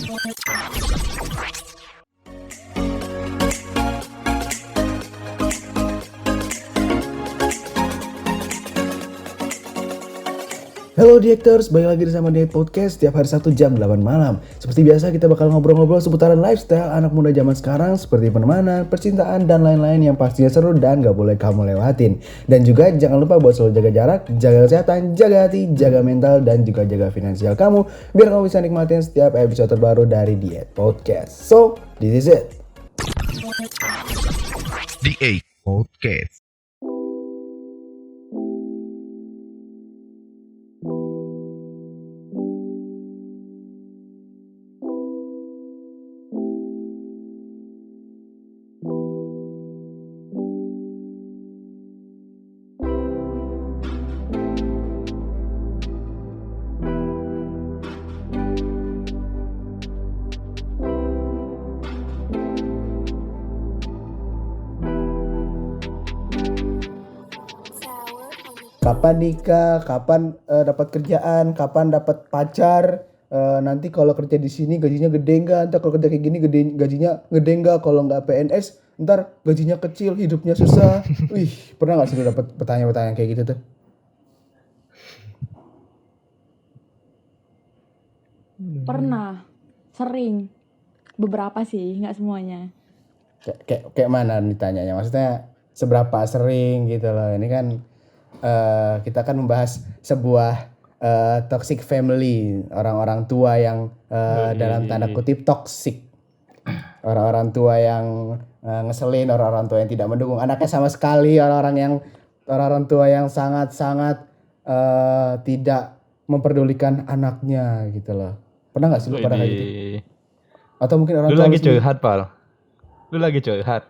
Halo Diectors, balik lagi sama Diet Podcast setiap hari Sabtu jam 8 malam. Seperti biasa kita bakal ngobrol-ngobrol seputaran lifestyle anak muda zaman sekarang seperti pertemanan, percintaan, dan lain-lain yang pastinya seru dan gak boleh kamu lewatin. Dan juga jangan lupa buat selalu jaga jarak, jaga kesehatan, jaga hati, jaga mental, dan juga jaga finansial kamu biar kamu bisa nikmatin setiap episode terbaru dari Diet Podcast. So, this is it. Diet Podcast. Kapan nikah, kapan dapat kerjaan, kapan dapat pacar, nanti kalau kerja di sini gajinya gede enggak, ntar kalau kerja kayak gini gajinya gede enggak, kalau nggak PNS ntar gajinya kecil, hidupnya susah. Wih, pernah nggak sih lu dapat pertanyaan-pertanyaan kayak gitu tuh? Pernah, sering, beberapa sih, nggak semuanya. Kayak mana ditanyanya? Maksudnya seberapa sering gitu loh? Ini kan kita kan membahas sebuah toxic family, orang-orang tua yang dalam tanda kutip toxic, orang-orang tua yang ngeselin, orang-orang tua yang tidak mendukung anaknya sama sekali, orang-orang tua yang sangat-sangat tidak memperdulikan anaknya gitu loh. Pernah nggak sih lu pada kayak gitu? Atau mungkin orang Lu tua lagi sendiri? curhat, Pal. Lu lagi curhat.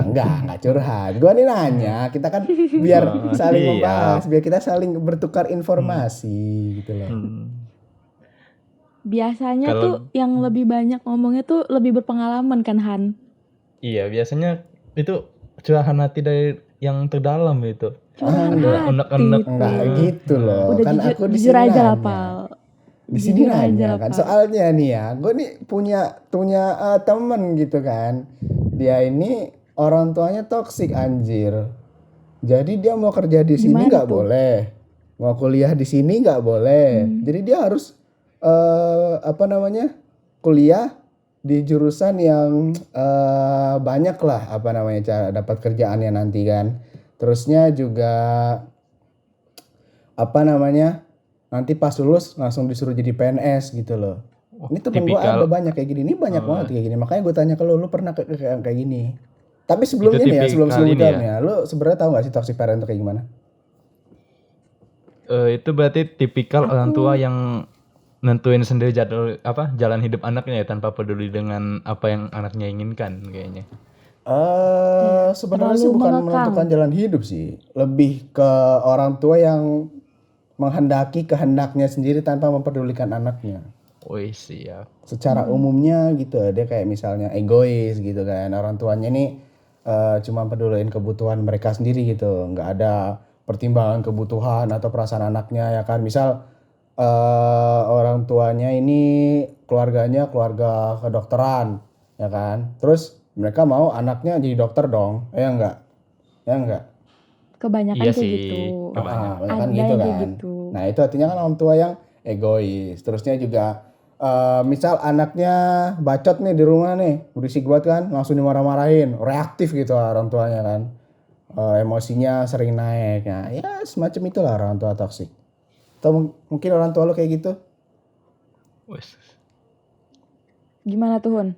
Enggak curhat. Gua nih nanya, kita kan biar saling membahas, biar kita saling bertukar informasi gitu loh. Biasanya tuh yang lebih banyak ngomongnya tuh lebih berpengalaman kan, Han? Iya, biasanya itu curahan hati dari yang terdalam itu. Unek-unek Enggak gitu loh. Udah Kan jujur, aku di jujur sini aja lah, nanya. Pal. Di sini Jujur aja nanya lah, kan. Pal. Soalnya nih ya, gue nih punya temen gitu kan. Dia ini orang tuanya toksik anjir. Jadi dia mau kerja di sini Gimana nggak tuh? boleh, mau kuliah di sini nggak boleh. Jadi dia harus kuliah di jurusan yang banyak lah cara dapat kerjaannya nanti kan. Terusnya juga nanti pas lulus langsung disuruh jadi PNS gitu loh. Ini temen gue ada banyak kayak gini, ini banyak banget kayak gini. Makanya gue tanya ke lu pernah kayak gini? Tapi sebelumnya nih ya, sebelum jawabnya, lu sebenarnya tahu nggak sih toxic parent itu kayak gimana? Itu berarti tipikal orang tua yang nentuin sendiri jalan hidup anaknya ya, tanpa peduli dengan apa yang anaknya inginkan kayaknya. Sebenarnya sih bukan menentukan jalan hidup sih, lebih ke orang tua yang menghendaki kehendaknya sendiri tanpa mempedulikan anaknya. Wih, siap. Secara umumnya gitu, dia kayak misalnya egois gitu kan. Orang tuanya nih cuma peduliin kebutuhan mereka sendiri gitu, nggak ada pertimbangan kebutuhan atau perasaan anaknya ya kan. Misal orang tuanya ini keluarganya keluarga kedokteran ya kan, terus mereka mau anaknya jadi dokter dong, ya enggak? Kebanyakan Iya kayak sih, gitu. Kebanyakan Ada gitu yang kan. kayak gitu. Nah itu artinya kan orang tua yang egois. Terusnya juga misal anaknya bacot nih di rumah nih, berisik banget kan, langsung dimarah-marahin, reaktif gitu orang tuanya kan. Emosinya sering naik. Nah, ya semacam itulah orang tua toksik. Atau mungkin orang tua lo kayak gitu? Wis. Gimana tuh, Hun?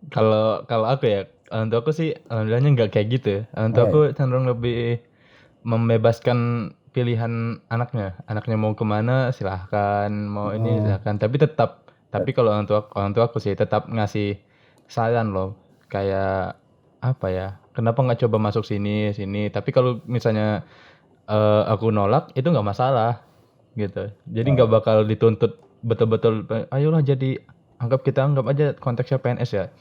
Kalau aku ya, orang tua aku sih alhamdulillahnya nggak kayak gitu. Orang tua aku cenderung lebih membebaskan pilihan anaknya. Anaknya mau kemana silahkan, mau ini silahkan. Tapi kalau orang tua aku sih tetap ngasih saran loh. Kayak apa ya? Kenapa nggak coba masuk sini? Tapi kalau misalnya aku nolak itu nggak masalah gitu. Jadi nggak bakal dituntut betul-betul. Ayolah anggap aja konteksnya PNS ya.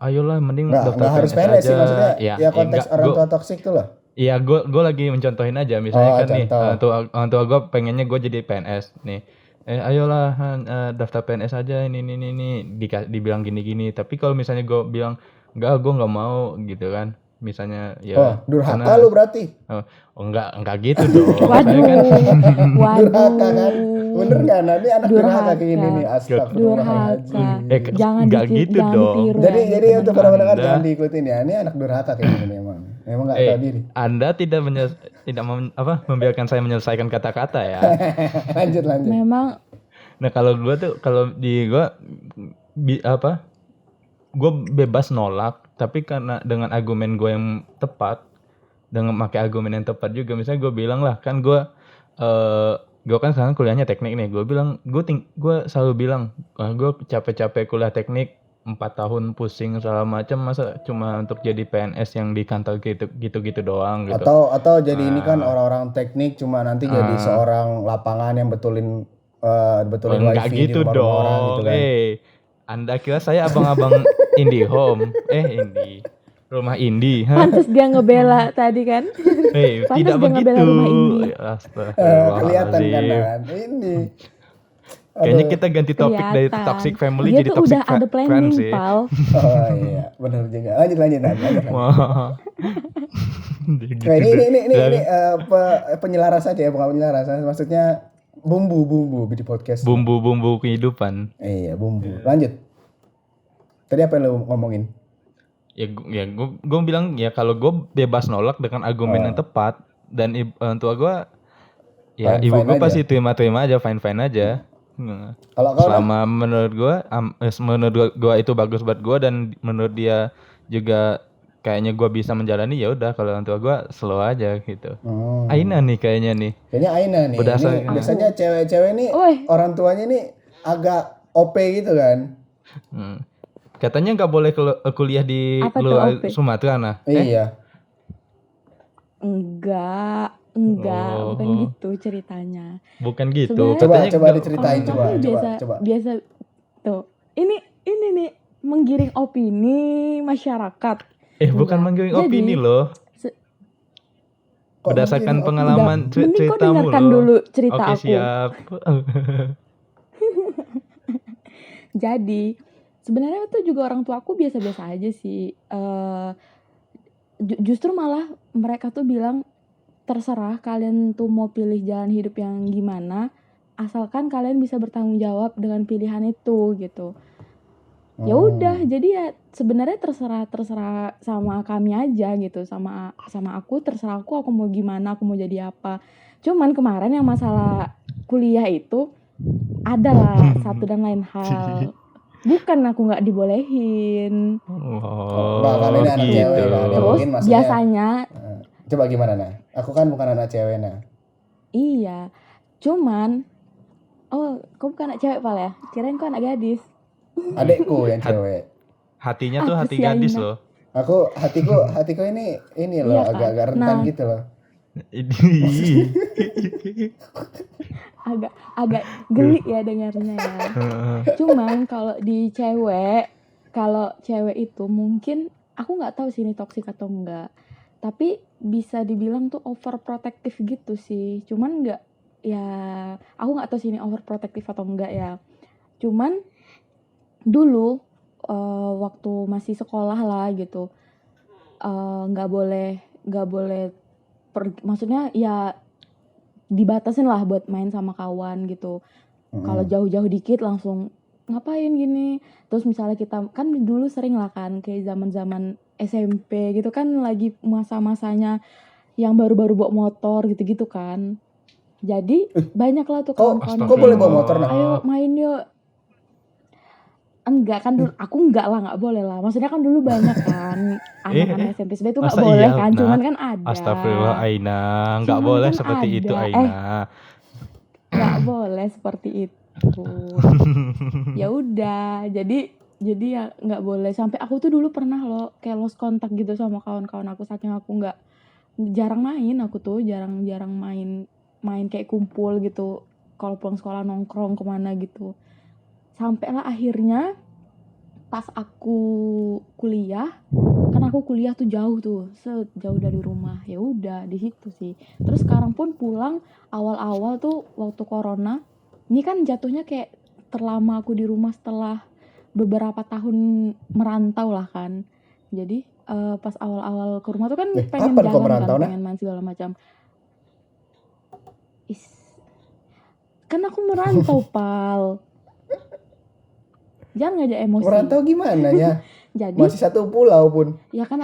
Ayolah mending daftar nggak harus PNS PNS aja. sih, maksudnya ya konteks orang tua toksik tuh loh. Iya, gue lagi mencontohin aja. Misalnya kan nih, contoh. orang tua gue pengennya gue jadi PNS nih. ayolah daftar PNS aja ini dibilang gini-gini. Tapi kalau misalnya gue bilang enggak, gue nggak mau gitu kan. Misalnya ya durhaka karena lu berarti. enggak gitu dong. Saya kan Durhaka kan? Bener Waduh, nggak? Nanti anak durhaka kayak gini nih. durhaka, Astagfirullahaladzim. jangan enggak gitu jangan dong. ditiru ya, Jadi untuk para pendengar Anda jangan diikutin ya. Ini anak durhaka kayak gini nih emang. Emang nggak tahu diri. Anda tidak membiarkan saya menyelesaikan kata-kata ya. Lanjut. Memang Nah, kalau di gua gue bebas nolak, tapi karena dengan argumen gue yang tepat, dengan pakai argumen yang tepat juga. Misalnya gue bilang lah, kan gue kan sekarang kuliahnya teknik nih. Gue bilang, gue selalu bilang, gue capek-capek kuliah teknik 4 tahun pusing segala macam, masa cuma untuk jadi PNS yang di kantor gitu doang gitu. Atau jadi ini kan orang-orang teknik cuma nanti jadi seorang lapangan yang betulin Enggak wifi di gitu rumah-rumah orang gitu dong. kan. Anda kira saya abang-abang IndiHome? Rumah indie. pantas dia ngebela tadi kan. Pantas Tidak dia ngebela begitu. rumah indie. Kelihatan kan Astagfirullahaladzim. ini. Kayaknya kita ganti topik dari Kelihatan. toxic family Dia jadi tuh toxic udah ada friends planning, sih. Pal. Oh iya, benar juga. Lanjut. Wah. Gitu Nah, ini deh. penyelaras aja ya, bukan penyelaras. Maksudnya bumbu di podcast. Bumbu-bumbu kehidupan. Iya, bumbu. Lanjut. Tadi apa yang lu ngomongin? Gue bilang ya kalau gue bebas nolak dengan argumen yang tepat, dan orang tua gue ya ibu Fine gue aja. pasti terima aja, fine aja. Kalau Selama menurut gue itu bagus buat gue, dan menurut dia juga kayaknya gue bisa menjalani, ya udah. Kalau orang tua gue slow aja gitu. Aina nih kayaknya nih. kayaknya Aina nih. Berdasarkan- Ini biasanya cewek-cewek nih Woi. orang tuanya nih agak OP gitu kan. Katanya nggak boleh kuliah di Apa tuh luar OP? Sumatera nah. Iya. Enggak, Oh. bukan gitu ceritanya. Bukan gitu. Sebenarnya- Coba diceritain Orang tua tuh coba. biasa tuh. Ini nih menggiring opini masyarakat. Bukan menggiring Jadi, opini loh. Kok Berdasarkan mungkin pengalaman Mending kau ceritamu dengarkan loh. dulu cerita Oke, aku. siap. Jadi sebenarnya tuh juga orang tua aku biasa-biasa aja sih. Justru malah mereka tuh bilang terserah kalian tuh mau pilih jalan hidup yang gimana, asalkan kalian bisa bertanggung jawab dengan pilihan itu gitu. Ya udah, jadi ya sebenarnya terserah sama kami aja gitu, sama aku, terserah aku mau gimana, aku mau jadi apa. Cuman kemarin yang masalah kuliah itu adalah satu dan lain hal. Bukan aku nggak dibolehin. Enggak, kan ini anak gitu. cewek kan. Ya, Terus mungkin maksudnya- biasanya Coba gimana nah? Aku kan bukan anak cewek nah. iya, cuman kau bukan anak cewek Pal ya? Kirain kau anak gadis. Adekku yang cewek. Hatinya tuh Apa hati sih, gadis Aina? loh. Hatiku ini loh, Iya kan? agak rentan Nah. gitu loh. agak geli ya dengarnya ya. Cuman kalau cewek itu mungkin aku nggak tahu sih ini toksik atau enggak. Tapi bisa dibilang tuh overprotective gitu sih. Cuman nggak ya, aku nggak tahu sih ini overprotective atau enggak ya. Cuman dulu waktu masih sekolah lah gitu, nggak boleh maksudnya ya dibatasin lah buat main sama kawan gitu. Kalau jauh-jauh dikit langsung ngapain gini. Terus misalnya kita kan dulu sering lah kan kayak zaman-zaman SMP gitu kan, lagi masa-masanya yang baru-baru bawa motor gitu-gitu kan. Jadi banyak lah tuh kawan-kawan yang Kok boleh bawa kayak, motor nah? ayo main yuk. Enggak kan dulu, aku nggak boleh lah. Maksudnya kan dulu banyak kan anak-anak SMP itu nggak Masa boleh iya, kan, Nah? cuman kan ada. Astagfirullah Aina, nggak Cuman boleh kan seperti ada. itu Aina. Nggak boleh seperti itu. Ya udah, jadi ya nggak boleh. Sampai aku tuh dulu pernah loh kayak lost kontak gitu sama kawan-kawan aku, saking aku jarang main. Aku tuh jarang main kayak kumpul gitu. Kalau pulang sekolah nongkrong kemana gitu. Sampailah akhirnya pas aku kuliah, kan aku kuliah tuh jauh tuh, jauh dari rumah. Ya udah di situ sih. Terus sekarang pun pulang awal-awal tuh waktu corona Ini kan jatuhnya kayak terlama aku di rumah setelah beberapa tahun merantau lah kan. Jadi pas awal-awal ke rumah tuh kan pengen kapan kau jalan kan, merantau, Nah? pengen main segala macam. Kan aku merantau, Pal. Jangan ngajak emosi. Merantau gimana ya? Jadi Masih satu pulau pun. ya kan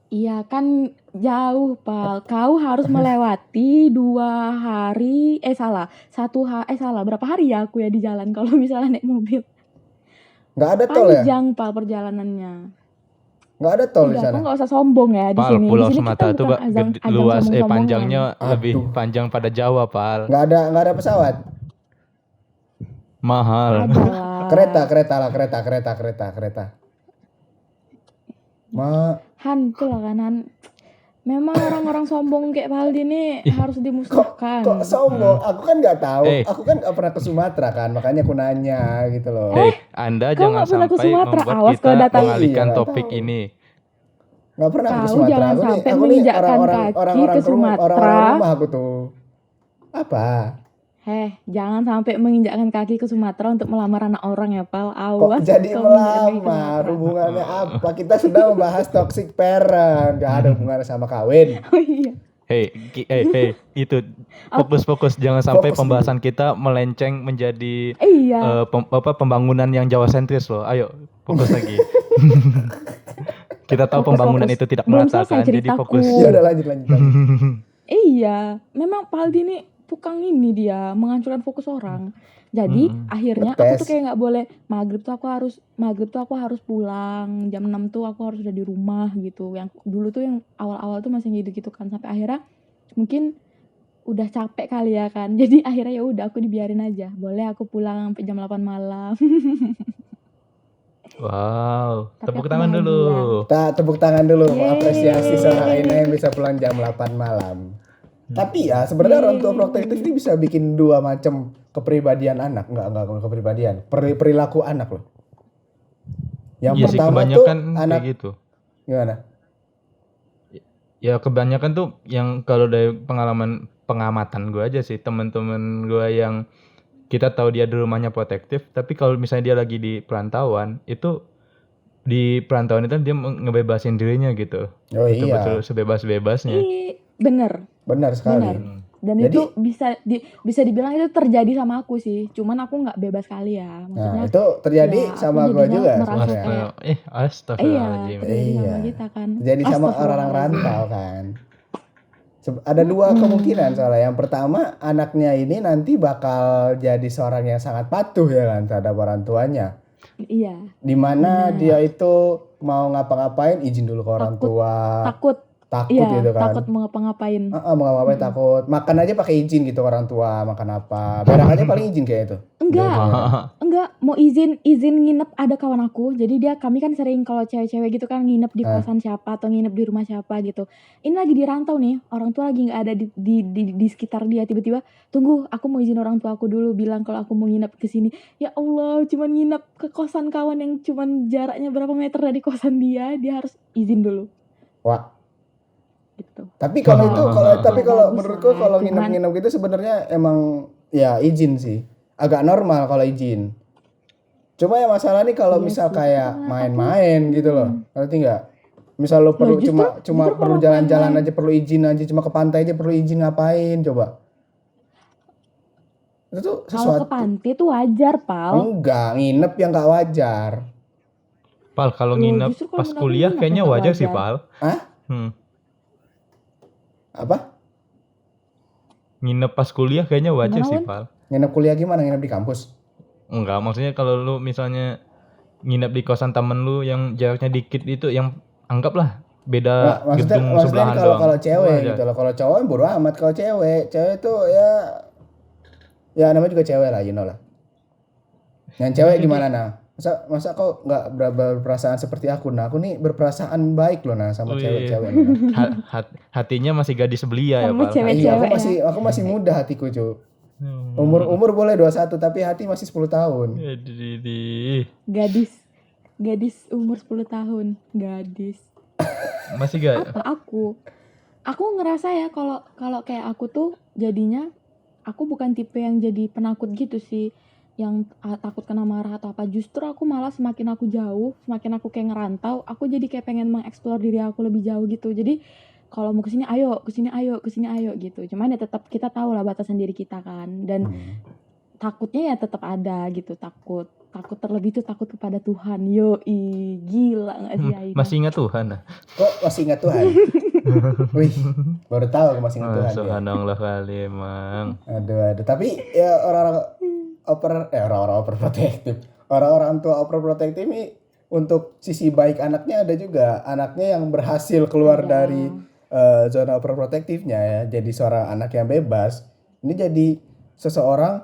iya kan jauh, Pal. Kau harus melewati 2 hari, salah. Berapa hari ya aku ya di jalan kalau misalnya naik mobil? Nggak ada tol ya? Panjang, Pal, perjalanannya. Nggak ada tol di Udah, sana. kau nggak usah sombong ya di Pal, sini. Di Pulau sini kita Sumatera tuh bukan ajang luas, sombong-sombongan. panjangnya Aduh. lebih panjang pada Jawa, Pal. Nggak ada pesawat. Mahal. Ada lah. Kereta. Hantu lah kan, Han. Memang orang-orang sombong kayak Paldi ini harus dimusnahkan. Kok sombong? Aku kan nggak tahu. Eh. Aku kan nggak pernah ke Sumatera kan, makanya aku nanya gitu loh. Anda kau jangan nggak pernah ke sampai Sumatera, membuat awas kita kalau datang. mengalihkan Iya, topik tahu. ini. Nggak pernah aku ke Kau Sumatera. jangan Aku nih sampai menginjakkan kaki orang-orang ke Sumatera. orang-orang rumah aku tuh. Apa? Jangan sampai menginjakkan kaki ke Sumatera untuk melamar anak orang ya, Pal. Kok Awas jadi kau menginjakkan kaki ke melamar? Sumatera. Hubungannya apa? Kita sudah membahas toxic parent. Gak ada hubungannya sama kawin. Oh iya. Hey, itu fokus. Jangan sampai Fokus. pembahasan kita melenceng menjadi Iya. pembangunan yang Jawa sentris loh. Ayo, fokus lagi. Kita tahu Fokus, pembangunan fokus. itu tidak Belum merata selesai kan, jadi ceritaku. fokus. Ya udah lanjut. Iya, memang Paldi ini tukang ini dia menghancurkan fokus orang. Jadi akhirnya aku Ngetes. tuh kayak nggak boleh maghrib tuh aku harus pulang jam 6 tuh aku harus udah di rumah gitu. Yang dulu tuh yang awal-awal tuh masih gitu kan sampai akhirnya mungkin udah capek kali ya kan. Jadi akhirnya ya udah aku dibiarin aja. Boleh aku pulang sampai jam 8 malam. Wow, Tapi tepuk aku tangan bahagia. dulu. Kita tepuk tangan dulu Yeay. mengapresiasi seorang Aina yang bisa pulang jam 8 malam. Tapi ya sebenarnya orang tua protektif ini bisa bikin dua macam kepribadian anak. Enggak kepribadian. Perilaku anak loh. Yang Iya sih, pertama tuh kebanyakan anak kayak gitu. gimana? Ya kebanyakan tuh yang kalau dari pengamatan gue aja sih, teman-teman gue yang kita tahu dia di rumahnya protektif, tapi kalau misalnya dia lagi di perantauan, itu di perantauan itu dia ngebebasin dirinya gitu. Oh iya. Betul-betul sebebas-bebasnya. Bener. Benar sekali. Benar. Dan Jadi- itu bisa dibilang itu terjadi sama aku sih. Cuman aku nggak bebas kali ya. Maksudnya Nah, itu terjadi ya, sama aku gua jadinya juga merasa sebenarnya. kayak Astagfirullahaladzim. terjadi sama Iya. kita kan. Jadi sama orang Astagfirullahaladzim. rantau kan. Ada dua kemungkinan soalnya. Yang pertama anaknya ini nanti bakal jadi seorang yang sangat patuh ya kan terhadap orang tuanya. Iya. Dimana dia itu mau ngapa-ngapain izin dulu ke orang Takut. tua. Takut. Takut Iya, gitu kan. takut mau ngapa-ngapain. Mau ngapa-ngapain takut. Makan aja pakai izin gitu orang tua. Makan apa. Berak aja paling izin kayak itu. Enggak, mau izin nginep ada kawan aku. Jadi kami kan sering kalau cewek-cewek gitu kan nginep di kosan siapa atau nginep di rumah siapa gitu. Ini lagi di rantau nih, orang tua lagi nggak ada di sekitar dia. Tiba-tiba, tunggu, aku mau izin orang tua aku dulu bilang kalau aku mau nginep ke sini. Ya Allah, cuman nginep ke kosan kawan yang cuman jaraknya berapa meter dari kosan dia harus izin dulu. Wah. Gitu. Tapi kalau itu kalau bagus menurutku lah, kalau cuman- nginep-nginep gitu sebenarnya emang ya izin sih. Agak normal kalau izin. Cuma ya masalah nih kalau Iya misal sih, kayak tapi- main-main gitu loh. Ngerti nggak? Misal lo perlu justru cuma perlu kalau jalan-jalan main-main- aja perlu izin aja, cuma ke pantai aja perlu izin ngapain coba? Itu tuh Kalau sesuatu. ke pantai tuh wajar, Pal. Enggak, nginep yang nggak wajar. Pal, kalau Loh, nginep justru kalau pas menurut aku kuliah nginep kayaknya yang nggak wajar sih, wajar. Pal. Hah? Apa? Nginep pas kuliah kayaknya wajar Gimana, sih, Wan? Pal. Nginep kuliah gimana? Nginep di kampus? Enggak, maksudnya kalau lu misalnya nginep di kosan temen lu yang jaraknya dikit itu, yang anggaplah beda Nggak, maksudnya gedung nih sebelahan kalau doang. cewek Wajar. gitu loh. Kalau cowok bodo amat. Kalau cewek tuh ya namanya juga cewek lah, you know lah. Yang cewek gimana nah? Masa kau nggak berperasaan seperti aku? Nah, aku nih berperasaan baik loh nah sama Wih. cewek-cewek. Hatinya masih gadis belia ya, Kamu Pal. cewek. Iya, Cewek aku masih muda hatiku, cu. Hmm. Umur boleh 21 tapi hati masih 10 tahun. Gadis umur 10 tahun. Gadis. Masih gak? Apa aku ngerasa ya kalau kayak aku tuh jadinya aku bukan tipe yang jadi penakut gitu sih, yang takut kena marah atau apa. Justru aku malah semakin aku jauh, semakin aku kayak ngerantau, aku jadi kayak pengen mengeksplor diri aku lebih jauh gitu. Jadi kalau mau kesini ayo, kesini ayo, kesini ayo gitu. Cuman ya tetap kita tahu lah batasan diri kita kan. Dan takutnya ya tetap ada gitu, takut terlebih tuh takut kepada Tuhan. Yoi, gila nggak sih Aida? Masih ingat Tuhan? Kok masih ingat Tuhan? Wih, baru tahu aku masih ingat Tuhan dia. Subhanallah kali emang. Aduh. Tapi ya orang-orang overprotective. Orang-orang tua overprotective ini untuk sisi baik anaknya ada juga. Anaknya yang berhasil keluar Ada. dari zona overprotectivenya ya, jadi seorang anak yang bebas. Ini jadi seseorang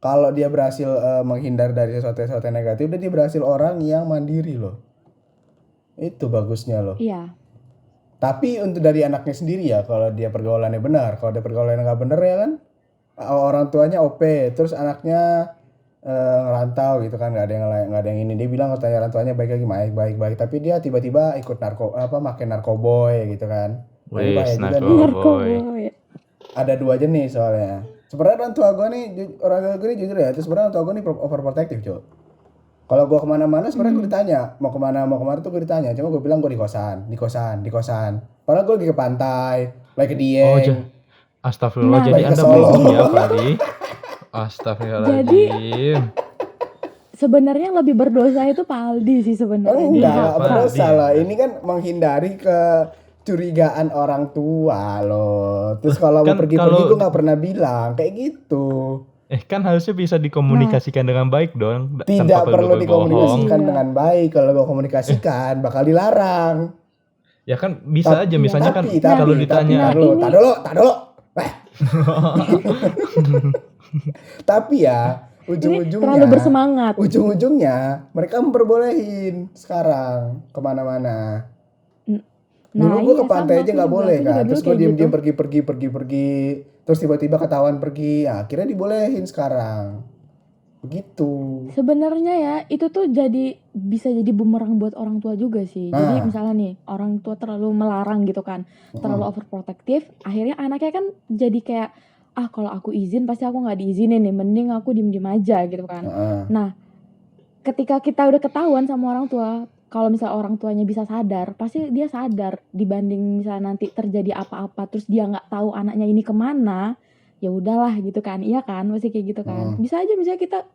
kalau dia berhasil menghindar dari sesuatu yang negatif, dia berhasil orang yang mandiri loh. Itu bagusnya loh. Iya. Tapi untuk dari anaknya sendiri ya, kalau dia pergaulannya benar, kalau dia pergaulannya nggak benar ya kan, orang tuanya OP, terus anaknya ngerantau gitu kan, nggak ada yang ini. Dia bilang kalau tanya orang tuanya baik lagi, baik, tapi dia tiba-tiba ikut makin narkoboy gitu kan. Nah, ini bahaya Wes, juga nih. narkoboy. Narkoboy. Ada 2 jenis soalnya. Sebenarnya orang tua gue nih, jujur ya, terus sebenarnya orang tua gue nih overprotective, Cok. Kalau gue kemana-mana sebenarnya gue ditanya mau kemana tuh gue ditanya, cuma gue bilang gue di kosan. Padahal gue lagi ke pantai, lagi ke Dieng. Astagfirullah, Nah, jadi Balik ke Anda Solo. bohong ya Fadi. Astagfirullahaladzim. Sebenarnya yang lebih berdosa itu Pak Aldi sih sebenarnya. Enggak, Iya, Pak. berdosa Iya. lah. Ini kan menghindari kecurigaan orang tua loh. Terus kalau mau Kan pergi-pergi kalau- gue nggak pernah bilang kayak gitu. Kan harusnya bisa dikomunikasikan dengan baik dong. Tidak tanpa perlu berbohong. dikomunikasikan Iya. dengan baik. Kalau gue komunikasikan bakal dilarang. Ya kan bisa aja misalnya kan Tapi, kalau Nah, ditanya tar dulu. Tapi ya Ini terlalu bersemangat. ujung-ujungnya mereka memperbolehin sekarang kemana-mana. Dulu gue iya, ke pantai sama, aja aku nggak juga. boleh Aku juga kan, dulu terus gue kayak diem-diem gitu. pergi, terus tiba-tiba ketahuan pergi, nah, akhirnya dibolehin sekarang, begitu. Sebenarnya ya itu tuh bisa jadi bumerang buat orang tua juga sih. Jadi Nah. misalnya nih orang tua terlalu melarang gitu kan, terlalu overprotective, akhirnya anaknya kan jadi kayak kalau aku izin pasti aku nggak diizinin nih, mending aku diem aja gitu kan. Nah, ketika kita udah ketahuan sama orang tua, kalau misal orang tuanya bisa sadar, pasti dia sadar dibanding misalnya nanti terjadi apa-apa terus dia nggak tahu anaknya ini kemana, ya udahlah gitu kan, iya kan, masih kayak gitu kan. Bisa aja misalnya kita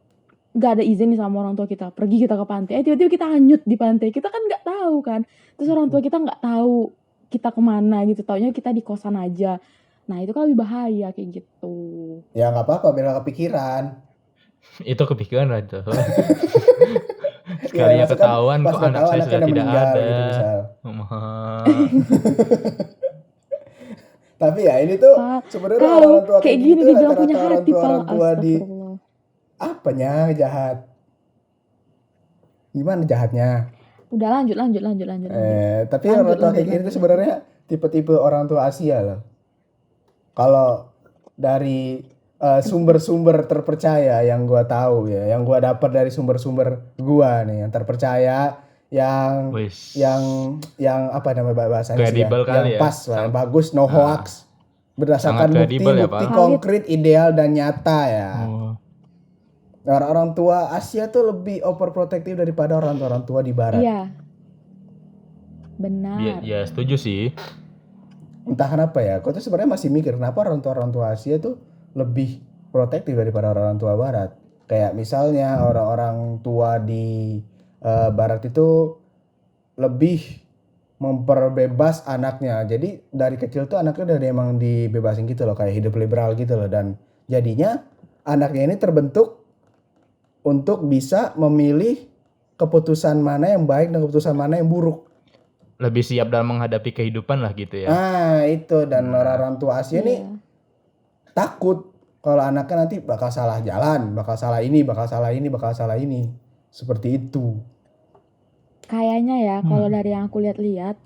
nggak ada izin nih sama orang tua kita, pergi kita ke pantai, tiba-tiba kita hanyut di pantai, kita kan nggak tahu kan, terus orang tua kita nggak tahu kita kemana gitu, taunya kita di kosan aja. Nah itu kan lebih bahaya kayak gitu. Ya nggak apa-apa, biar nggak kepikiran. itu kepikiran aja. Ya, Sekalinya maksudnya ketahuan pas kok udah anak tahu saya anaknya sudah udah tidak meninggal ada. gitu misal. Wah. Tapi ya ini tuh Pak, sebenarnya Kau orang tua kayak kayak gini gitu dibilang punya rata-rata hati, Pak. orang tua di Astagfirullah. apanya jahat. Gimana jahatnya? Udah lanjut. Tapi orang tua kayak gini tuh sebenarnya tipe-tipe orang tua Asia loh. Kalau dari sumber-sumber terpercaya yang gua tahu ya, yang gua dapat dari sumber-sumber gua nih yang terpercaya, yang Wis. yang apa namanya bahasanya sih ya, Kredibel kali yang ya. pas lah, yang bagus, no hoax, berdasarkan Sangat kredibel ya, bukti Pak. konkret, ideal dan nyata ya. Oh. Orang tua Asia tuh lebih overprotective daripada orang tua di Barat. Iya. Benar. Ya setuju sih. Entah kenapa ya, aku tuh sebenarnya masih mikir kenapa orang tua Asia tuh lebih protektif daripada orang tua Barat. Kayak misalnya orang-orang tua di Barat itu lebih memperbebas anaknya. Jadi dari kecil tuh anaknya udah emang dibebasin gitu loh, kayak hidup liberal gitu loh, dan jadinya anaknya ini terbentuk untuk bisa memilih keputusan mana yang baik dan keputusan mana yang buruk. Lebih siap dalam menghadapi kehidupan lah gitu ya. Itu, dan orang tua Asia nih Iya. takut kalau anaknya nanti bakal salah jalan, bakal salah ini. Seperti itu. Kayaknya ya kalau dari yang aku lihat-lihat,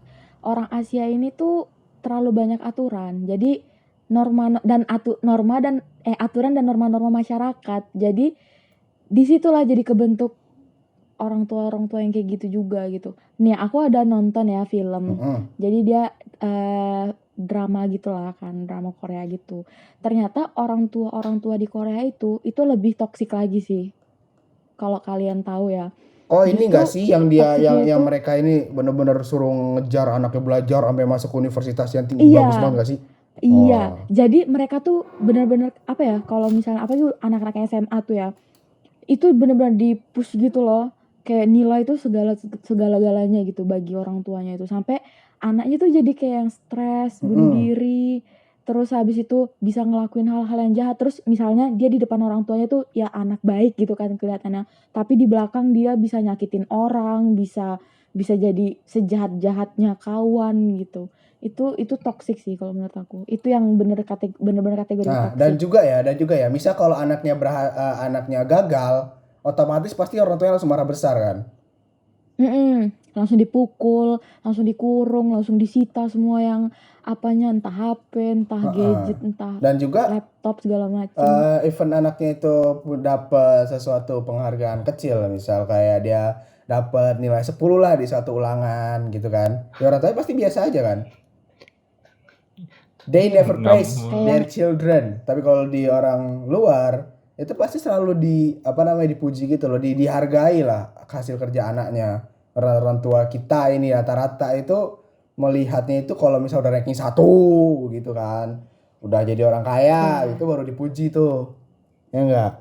orang Asia ini tuh terlalu banyak aturan. Jadi aturan dan norma-norma masyarakat. Jadi disitulah jadi kebentuk orang tua yang kayak gitu juga gitu. Nih aku ada nonton ya film. Jadi dia drama gitulah kan, drama Korea gitu. Ternyata orang tua di Korea itu lebih toksik lagi sih. Kalau kalian tahu ya. Oh ini enggak Justru sih yang dia toksiknya yang itu mereka ini bener-bener suruh ngejar anaknya belajar sampai masuk ke universitas yang tinggi bagus banget iya, enggak sih? iya. Oh. Jadi mereka tuh bener-bener apa ya? Kalau misalnya apa itu anak-anak SMA tuh ya, itu bener-bener di-push gitu loh. Kayak nilai itu segala-galanya gitu bagi orang tuanya itu. Sampai anaknya tuh jadi kayak yang stres, bunuh Mm-mm. diri. Terus habis itu bisa ngelakuin hal-hal yang jahat. Terus misalnya dia di depan orang tuanya tuh ya anak baik gitu kan kelihatannya. Tapi di belakang dia bisa nyakitin orang, bisa jadi sejahat-jahatnya kawan gitu. Itu toxic sih kalau menurut aku. Itu yang bener-bener kategori Nah, dan toxic. juga ya, misal kalau anaknya gagal, otomatis pasti orang tuanya langsung marah besar kan. Langsung dipukul, langsung dikurung, langsung disita semua yang apanya, entah HP, entah Heeh. gadget, entah Dan juga laptop segala macem. even anaknya itu dapat sesuatu penghargaan kecil, misal kayak dia dapat nilai 10 lah di satu ulangan gitu kan. Ya orang tuanya pasti biasa aja kan. They never praise their Kayak children. Tapi kalau di orang luar itu pasti selalu dipuji gitu loh, dihargai lah hasil kerja anaknya. Orang tua kita ini rata-rata itu melihatnya itu kalau misal udah ranking 1 gitu kan. Udah jadi orang kaya, ya, itu baru dipuji tuh. Ya enggak?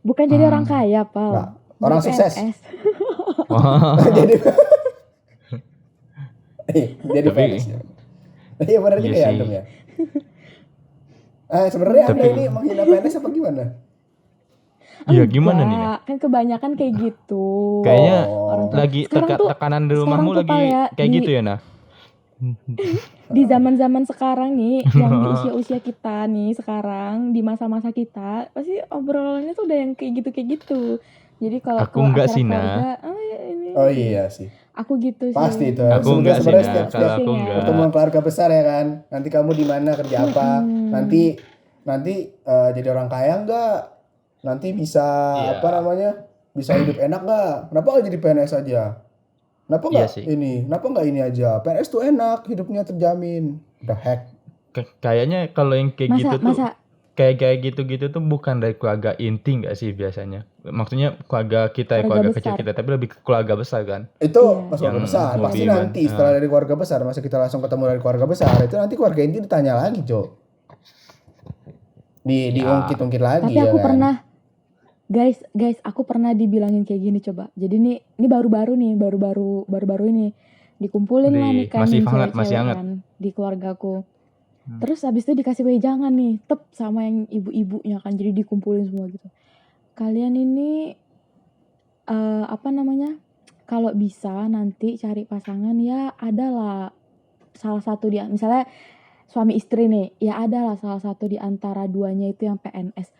bukan jadi orang kaya, Enggak. Pal. Jadi Orang sukses. PNS. jadi jadi Tapi PNS ya. Iya benar iya juga ya sih. antum ya. Sebenarnya Anda Tapi ini menghina PNS apa gimana? iya gimana nih, Nah? Enggak, kan kebanyakan kayak gitu. Kayaknya Orang tua. lagi Sekarang tuh, tekanan di sekarang rumahmu tuh Pal lagi ya, kayak gitu ya, Nah? di zaman-zaman sekarang nih, yang di usia-usia kita nih sekarang, di masa-masa kita, pasti obrolannya tuh udah yang kayak gitu. Jadi kalau Aku ke enggak acara sih, keluarga, Nah. oh ya ini, Oh iya sih. aku gitu Pasti sih. itu. Aku enggak sih, Sebenarnya Nah. setiap Kalau aku Pusing ya. enggak. pertemuan keluarga besar ya kan. Nanti kamu di mana kerja apa? Mm-mm. Nanti jadi orang kaya enggak? Nanti bisa Iya. Bisa hidup enak enggak? Kenapa enggak jadi PNS aja? Kenapa Iya enggak sih. Kenapa enggak ini aja? PNS tuh enak, hidupnya terjamin. The heck. Kayaknya kalau yang kayak gitu tuh Masa kayak gitu-gitu tuh bukan dari keluarga inti nggak sih biasanya? Maksudnya keluarga kita ya, keluarga keluarga kecil besar. kita, tapi lebih ke keluarga besar kan? Itu Iya. pas keluarga Yang besar. Pasti hobi nanti setelah nah, dari keluarga besar, masa kita langsung ketemu dari keluarga besar, itu nanti keluarga inti ditanya lagi, Cok. ya Diungkit-ungkit lagi Tapi ya aku kan. pernah, guys, aku pernah dibilangin kayak gini coba. Jadi ini baru-baru ini dikumpulin lah nih kan masih yang hangat, masih cewek-cewek hangat. kan di keluargaku. Terus habis itu dikasih wejangan nih, tep sama yang ibu-ibunya kan, jadi dikumpulin semua gitu. Kalian ini kalau bisa nanti cari pasangan ya adalah salah satu dia, misalnya suami istri nih, ya adalah salah satu di antara duanya itu yang PNS.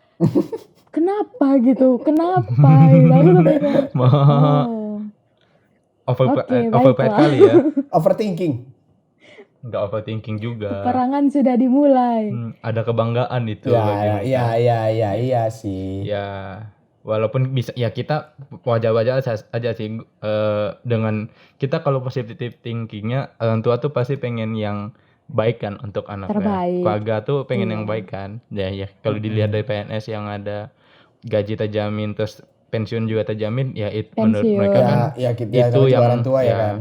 Kenapa gitu? Kenapa? Gitu. Aku sampai kayak, oh, Overpride baiklah. kali ya. Overthinking. Nggak overthinking juga. Peperangan sudah dimulai. Ada kebanggaan itu bagi mereka. Iya sih. Ya, walaupun bisa ya kita wajar-wajar aja sih dengan kita kalau positive thinkingnya orang tua tuh pasti pengen yang baik kan untuk anaknya. Terbaik. Keluarga tuh pengen Iya. yang baik kan. Ya kalau dilihat dari PNS yang ada gaji terjamin terus pensiun juga terjamin ya menurut Pensiun. mereka kan itu namanya yang orang tua ya kan.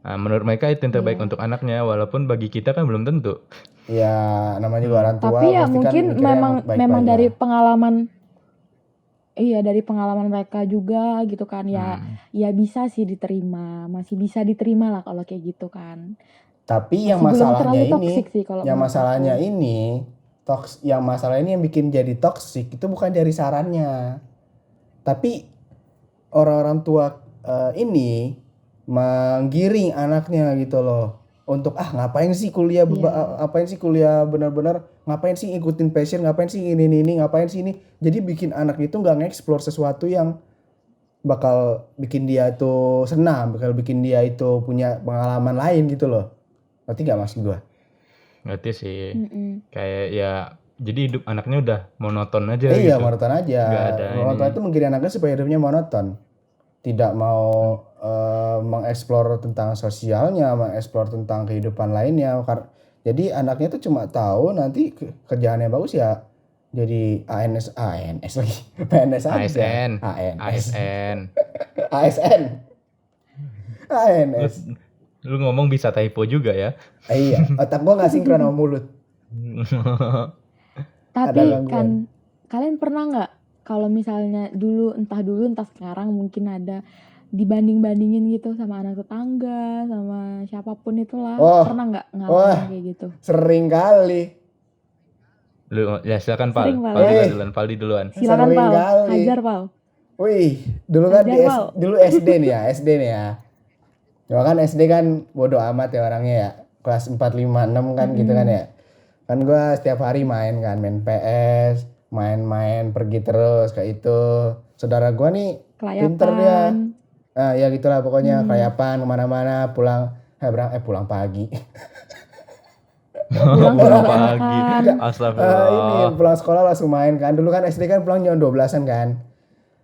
Nah, menurut mereka itu yang terbaik Iya. untuk anaknya walaupun bagi kita kan belum tentu. Ya namanya juga orang tua. Tapi ya pasti kan mungkin mikirnya yang memang baik-baik dari lah. pengalaman, iya dari pengalaman mereka juga gitu kan ya, ya bisa sih diterima, masih bisa diterima lah kalau kayak gitu kan. Tapi yang Masih belum masalahnya terlalu ini, toxic sih kalau yang menurut masalahnya aku. yang bikin jadi toxic itu bukan dari sarannya, tapi orang-orang tua ini menggiring anaknya gitu loh untuk ngapain sih kuliah benar-benar ngapain sih ikutin passion, ngapain sih ini ngapain sih ini, jadi bikin anak itu nggak nge-explore sesuatu yang bakal bikin dia itu senang, bakal bikin dia itu punya pengalaman lain gitu loh. Ngerti nggak maksud gua? Ngerti sih. Mm-mm. Kayak ya jadi hidup anaknya udah monoton aja Iya gitu. monoton aja. Nggak ada Orang tua ini. itu menggiring anaknya supaya hidupnya monoton. tidak mau mengeksplor tentang sosialnya, mengeksplor tentang kehidupan lainnya. Jadi anaknya tuh cuma tahu nanti kerjaan yang bagus ya jadi ANS lagi, PNS aja, ASN. ANS, ASN. ASN, ANS. Lu ngomong bisa typo juga ya. Iya, otak gua nggak sinkron sama mulut. Tapi Ada gangguan. kan kalian pernah nggak kalau misalnya dulu entah sekarang mungkin ada dibanding-bandingin gitu sama anak tetangga, sama siapapun itulah. Oh, Pernah nggak wah. ngalamin kayak gitu? Sering kali. Lu ya silakan Pal. Sering, Pal. Paldi duluan. Silakan Sering Pal, kali. hajar Pal. Wih, dulu kan Hajar, Pal. dulu SD nih ya. Ya kan SD kan bodo amat ya orangnya ya. Kelas 4, 5, 6 kan gitu kan ya. Kan gua setiap hari main PS, main-main pergi terus kayak itu. Saudara gua nih pinter dia. Kelayapan. Nah, ya gitulah pokoknya kelayapan kemana-mana pulang pagi. Pulang pagi. makan. Ini Astagfirullah. pulang sekolah langsung main kan. Dulu kan SD kan pulang jam 12-an kan.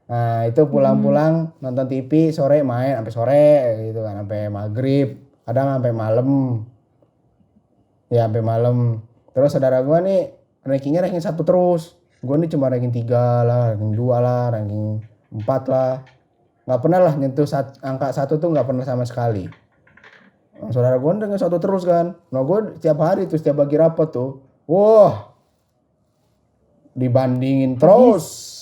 Nah, itu pulang-pulang nonton TV, sore main sampai sore gitu kan, sampai maghrib, kadang sampai malam. Ya, sampai malam. Terus saudara gua nih ranking 1 terus. Gua nih cuma ranking 3 lah, ranking 2 lah, ranking 4 lah. Nggak pernah lah nyentuh angka 1 tuh nggak pernah sama sekali. Nah, saudara gue ranking 1 terus kan. Nah gue setiap hari tuh setiap bagi rapot tuh, wah dibandingin terus.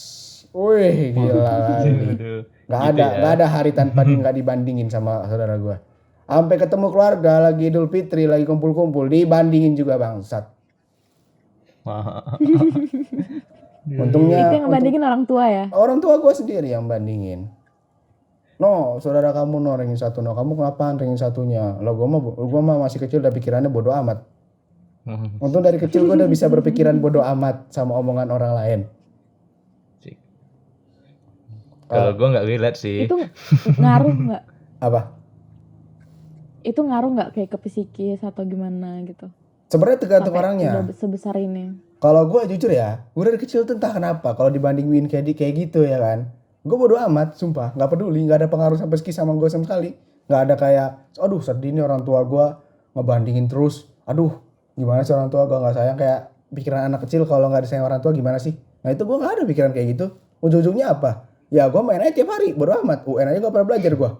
Wih gila kali. Aduh. Nggak Gitu ada ya. hari tanpa nggak dibandingin sama saudara gue. Sampai ketemu keluarga lagi Idul Fitri lagi kumpul-kumpul dibandingin juga bangsat. Untungnya Itu yang ngebandingin orang tua ya. orang tua gue sendiri yang bandingin. No, saudara kamu no ranking 1 no. Kamu kenapa ranking 1-nya? Lo gua mah masih kecil udah pikirannya bodoh amat. Untung dari kecil gue udah bisa berpikiran bodoh amat sama omongan orang lain. Kalau gua nggak relate sih. Itu ngaruh nggak? Apa? Itu ngaruh nggak kayak ke psikis atau gimana gitu? Sebenarnya tergantung Sampai orangnya. udah sebesar ini. Kalau gue jujur ya, gue dari kecil tuh entah kenapa kalau dibandingin kayak gitu ya kan, gue bodo amat, sumpah, nggak peduli, nggak ada pengaruh sampai psikis sama gue sama sekali, nggak ada kayak, aduh sedih nih orang tua gue ngebandingin terus, aduh gimana sih orang tua gue nggak sayang, kayak pikiran anak kecil kalau nggak disayang orang tua gimana sih? Nah itu gue nggak ada pikiran kayak gitu, ujung-ujungnya apa? Ya gue main aja tiap hari, bodo amat, UN aja gak pernah belajar gue.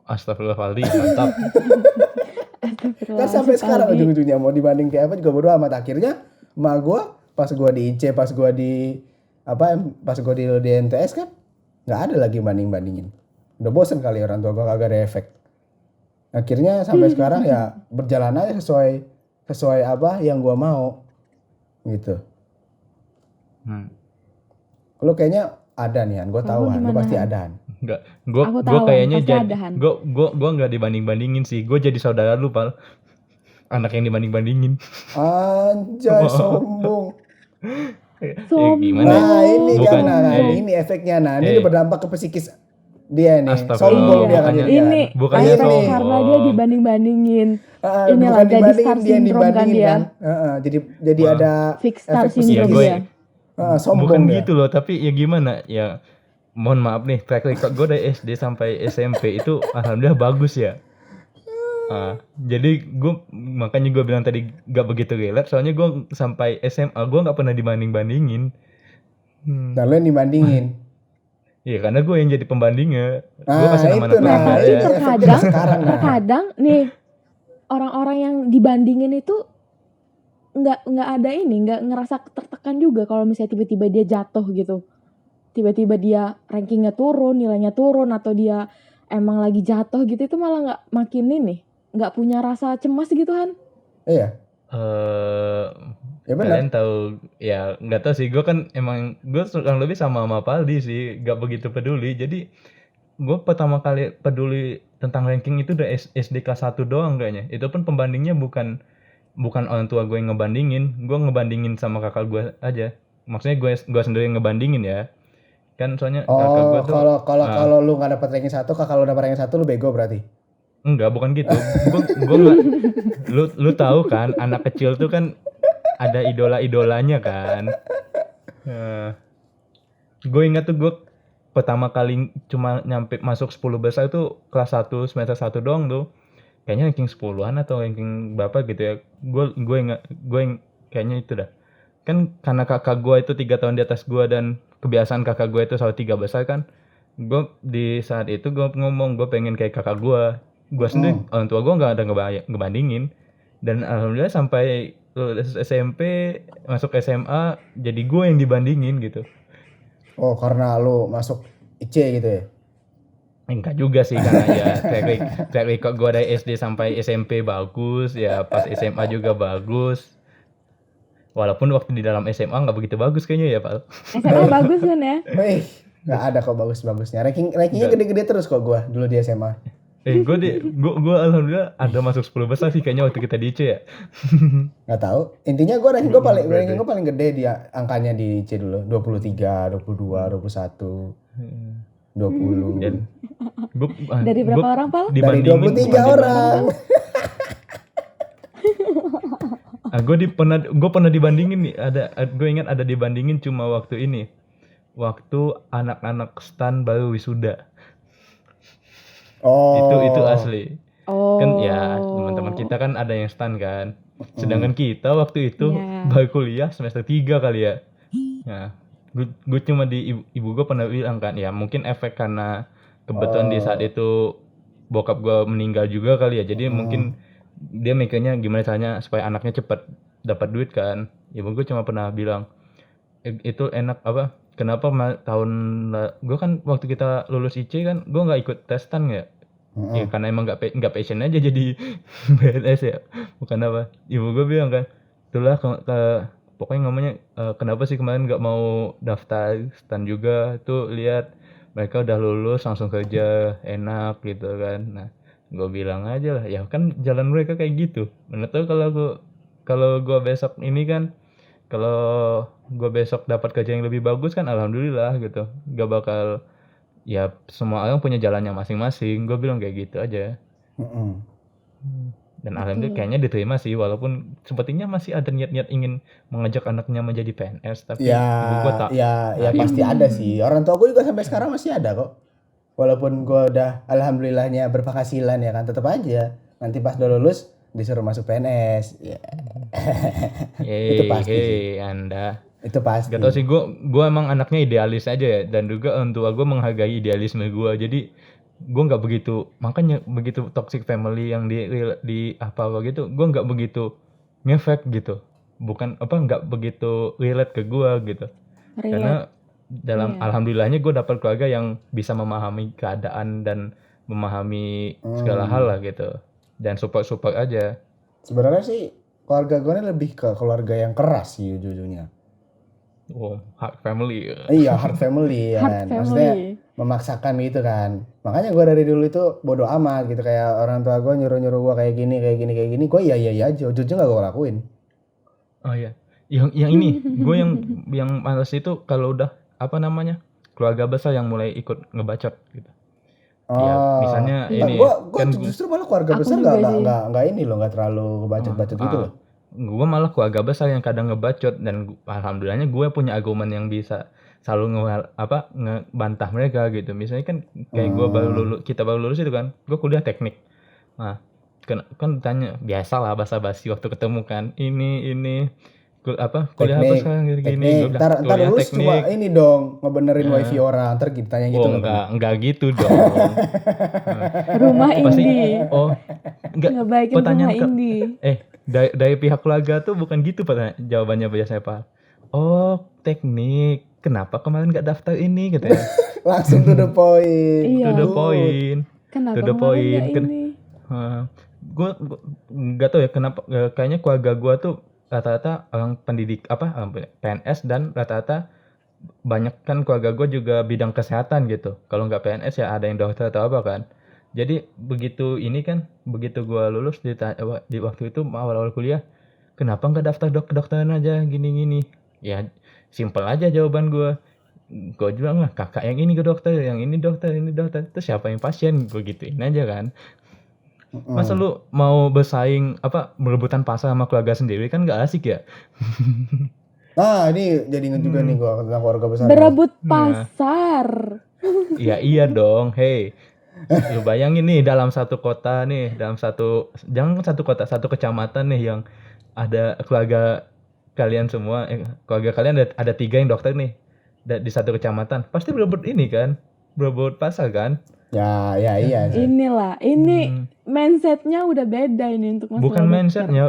Astagfirullah Faldi, mantap. Kan sampai sekarang ujung-ujungnya mau dibanding kayak apa juga bodo amat. Akhirnya emak gue pas gue di IC, pas gue di NTS kan nggak ada lagi banding-bandingin. Udah bosen kali orang tua gue kagak ada efek. Akhirnya sampai sekarang ya berjalan aja sesuai apa yang gue mau gitu. Lu kayaknya ada nih Han, gue tahu Han, lu pasti ada Han. Enggak, Aku gue tahu, kayaknya pasti jadi ada, Han. gue nggak dibanding-bandingin sih. Gue jadi saudara lu Pal, anak yang dibanding-bandingin. Anjay sombong. Gimana? Nah ini Bukan, kan, nah, ini efeknya. Nah ini berdampak ke psikis dia nih. Astagfirullah. Sombong dia kan Bukannya- jadinya. Ini Bukannya efek sombong. karena dia dibanding-bandingin. Inilah Bukan jadi dibandingin, star dia yang syndrome kan dibandingin dia. kan. Jadi Wah. ada Fix star efek syndrome psikis. Iya, dia. Sombong Bukan dia. gitu loh, tapi ya gimana ya. Mohon maaf nih, track record gue dari SD sampai SMP itu alhamdulillah bagus ya. Jadi makanya gue bilang tadi gak begitu relate, soalnya gue sampai SMA gue gak pernah dibanding-bandingin. Nah lu yang dibandingin. Iya karena gue yang jadi pembandingnya. Gue Nah, kasih nama itu, anak nah, gue Tapi itu aja. efeknya sekarang, nah. terkadang nih orang-orang yang dibandingin itu nggak ada ini, nggak ngerasa tertekan juga kalau misalnya tiba-tiba dia jatuh gitu, tiba-tiba dia rankingnya turun, nilainya turun, atau dia emang lagi jatuh gitu, itu malah nggak makin ini, nggak punya rasa cemas gitu Han. Iya. Ya benar. Kalian tahu ya nggak tahu sih, gue kan emang gue kurang lebih sama Paldi sih, gak begitu peduli. Jadi gue pertama kali peduli tentang ranking itu udah SD kelas 1 doang kayaknya. Itu pun pembandingnya bukan orang tua gue yang ngebandingin, gue ngebandingin sama kakak gue aja. Maksudnya gue sendiri yang ngebandingin ya. Kan soalnya kakak gue tuh kalau lu nggak dapat ranking 1, kakak lu dapat ranking 1 lu bego berarti. enggak, bukan gitu. Gue nggak, lu tahu kan anak kecil tuh kan ada idola-idolanya kan. Gue ingat tuh pertama kali cuma nyampe masuk 10 besar itu kelas 1 semester 1 doang tuh. Kayaknya ranking 10-an atau ranking berapa gitu ya. Kayaknya itu dah. Kan karena kakak gue itu 3 tahun di atas gue dan kebiasaan kakak gue itu selalu 3 besar kan. Gue di saat itu gue ngomong gue pengen kayak kakak gue. Gue sendiri orang tua gue nggak ada ngebandingin. Dan alhamdulillah sampai lulus SMP masuk SMA jadi gue yang dibandingin gitu. Oh, karena lu masuk IC gitu ya? Enggak juga sih karena ya track record gue dari SD sampai SMP bagus ya, pas SMA juga bagus. Walaupun waktu di dalam SMA nggak begitu bagus kayaknya ya Pak. SMA bagus kan ya? Wih, nggak ada kok bagus-bagusnya. Rankingnya gede-gede terus kok gua dulu di SMA. Gue alhamdulillah ada masuk 10 besar sih kayaknya waktu kita di IC ya. Nggak tahu. Intinya ranking gua paling gede dia angkanya di IC dulu. 23, 22, 21, 20. Dan Dari berapa orang, Pal? Dari 23 orang. Gue pernah dibandingin nih, gue ingat ada dibandingin cuma waktu ini. Waktu anak-anak stan baru wisuda. Oh. Itu asli. Oh. Kan ya teman-teman kita kan ada yang stan kan. Sedangkan kita waktu itu baru kuliah semester 3 kali ya. Nah, gue cuma ibu gue pernah bilang kan, ya mungkin efek karena kebetulan di saat itu bokap gue meninggal juga kali ya. Jadi mungkin dia mikirnya gimana caranya supaya anaknya cepat dapat duit kan. Ibu gue cuma pernah bilang itu enak apa? Kenapa gue kan waktu kita lulus IC kan gue nggak ikut tes stan ya. Ya karena emang nggak passion aja jadi BNS ya, bukan apa. Ibu gue bilang kan, itulah pokoknya ngomongnya kenapa sih kemarin nggak mau daftar stan juga, tuh lihat mereka udah lulus langsung kerja enak gitu kan. Nah gue bilang aja lah ya kan jalan mereka kayak gitu. Menurut tuh kalau gue besok ini kan, kalau gue besok dapat kerja yang lebih bagus kan alhamdulillah gitu, gak bakal, ya semua orang punya jalannya masing-masing. Gue bilang kayak gitu aja. Dan alhamdulillah kayaknya diterima sih, walaupun sepertinya masih ada niat-niat ingin mengajak anaknya menjadi PNS, tapi ibu gue tak. Ya pasti ada sih. Orang tua gue juga sampai sekarang masih ada kok. Walaupun gue udah alhamdulillahnya berpenghasilan ya kan, tetap aja nanti pas udah lulus disuruh masuk PNS. Ya. Itu pasti sih. Anda. Itu pasti. Gak tau sih, gue emang anaknya idealis aja ya, dan juga orang tua gue menghargai idealisme gue. Jadi gue nggak begitu, makanya begitu toxic family yang di apa gitu, gue nggak begitu ngefek gitu, bukan apa nggak begitu relate ke gue gitu. Karena dalam alhamdulillahnya gue dapat keluarga yang bisa memahami keadaan dan memahami segala hal lah gitu, dan support aja. Sebenarnya sih keluarga gue ini lebih ke keluarga yang keras sih ujung-ujungnya. Oh, hard family. Iya, hard family ya kan. Maksudnya memaksakan gitu kan. Makanya gue dari dulu itu bodo amat gitu, kayak orang tua gue nyuruh gue kayak gini, gue iya aja, ujungnya gak gue lakuin. Oh iya, yang ini gue yang males itu kalau udah apa namanya keluarga besar yang mulai ikut ngebacot gitu. Ya misalnya ini gue kan justru malah keluarga besar nggak ini loh, nggak terlalu ngebacot gitu loh. Gue malah keluarga besar yang kadang ngebacot, dan alhamdulillahnya gue punya argumen yang bisa selalu ngebantah mereka gitu. Misalnya kan kayak gue kita baru lulus itu kan, gue kuliah teknik. Nah kan tanya biasa lah basa-basi waktu ketemu kan, ini kuliah apa sekarang gini. Ntar lulus cuma ini dong ngebenerin wifi orang, ntar ditanya gitu. Enggak gitu dong. Rumah Indi. Oh enggak, ngebaikin rumah Indi. Dari pihak keluarga tuh bukan gitu jawabannya biasanya Pak. Oh teknik, kenapa kemarin nggak daftar ini gitu ya. Langsung to the point. Iya. To the point. Kenapa to the point. ini? Gue nggak tahu ya kenapa, kayaknya keluarga gue tuh rata-rata orang pendidik PNS, dan rata-rata banyak kan keluarga gue juga bidang kesehatan gitu. Kalau nggak PNS ya ada yang dokter atau apa kan. Jadi begitu gue lulus di waktu itu awal-awal kuliah, kenapa nggak daftar kedokteran aja gini-gini. Ya simpel aja jawaban gue. Gue bilang lah kakak yang ini ke dokter, yang ini dokter, terus siapa yang pasien, gue gituin aja kan. Masa lu mau bersaing merebutan pasar sama keluarga sendiri kan nggak asik ya. Nah ini jadi inget juga nih gue tentang keluarga besar. Berebut pasar. Ya iya dong, hey. Lu bayangin nih dalam satu kota nih, jangan satu kota, satu kecamatan nih yang ada keluarga kalian semua, keluarga kalian ada 3 yang dokter nih, di satu kecamatan, pasti berebut ini kan, berebut pasar kan? Ya iya sih. Inilah, ini mindsetnya udah beda ini untuk masalah Bukan dokter. mindsetnya,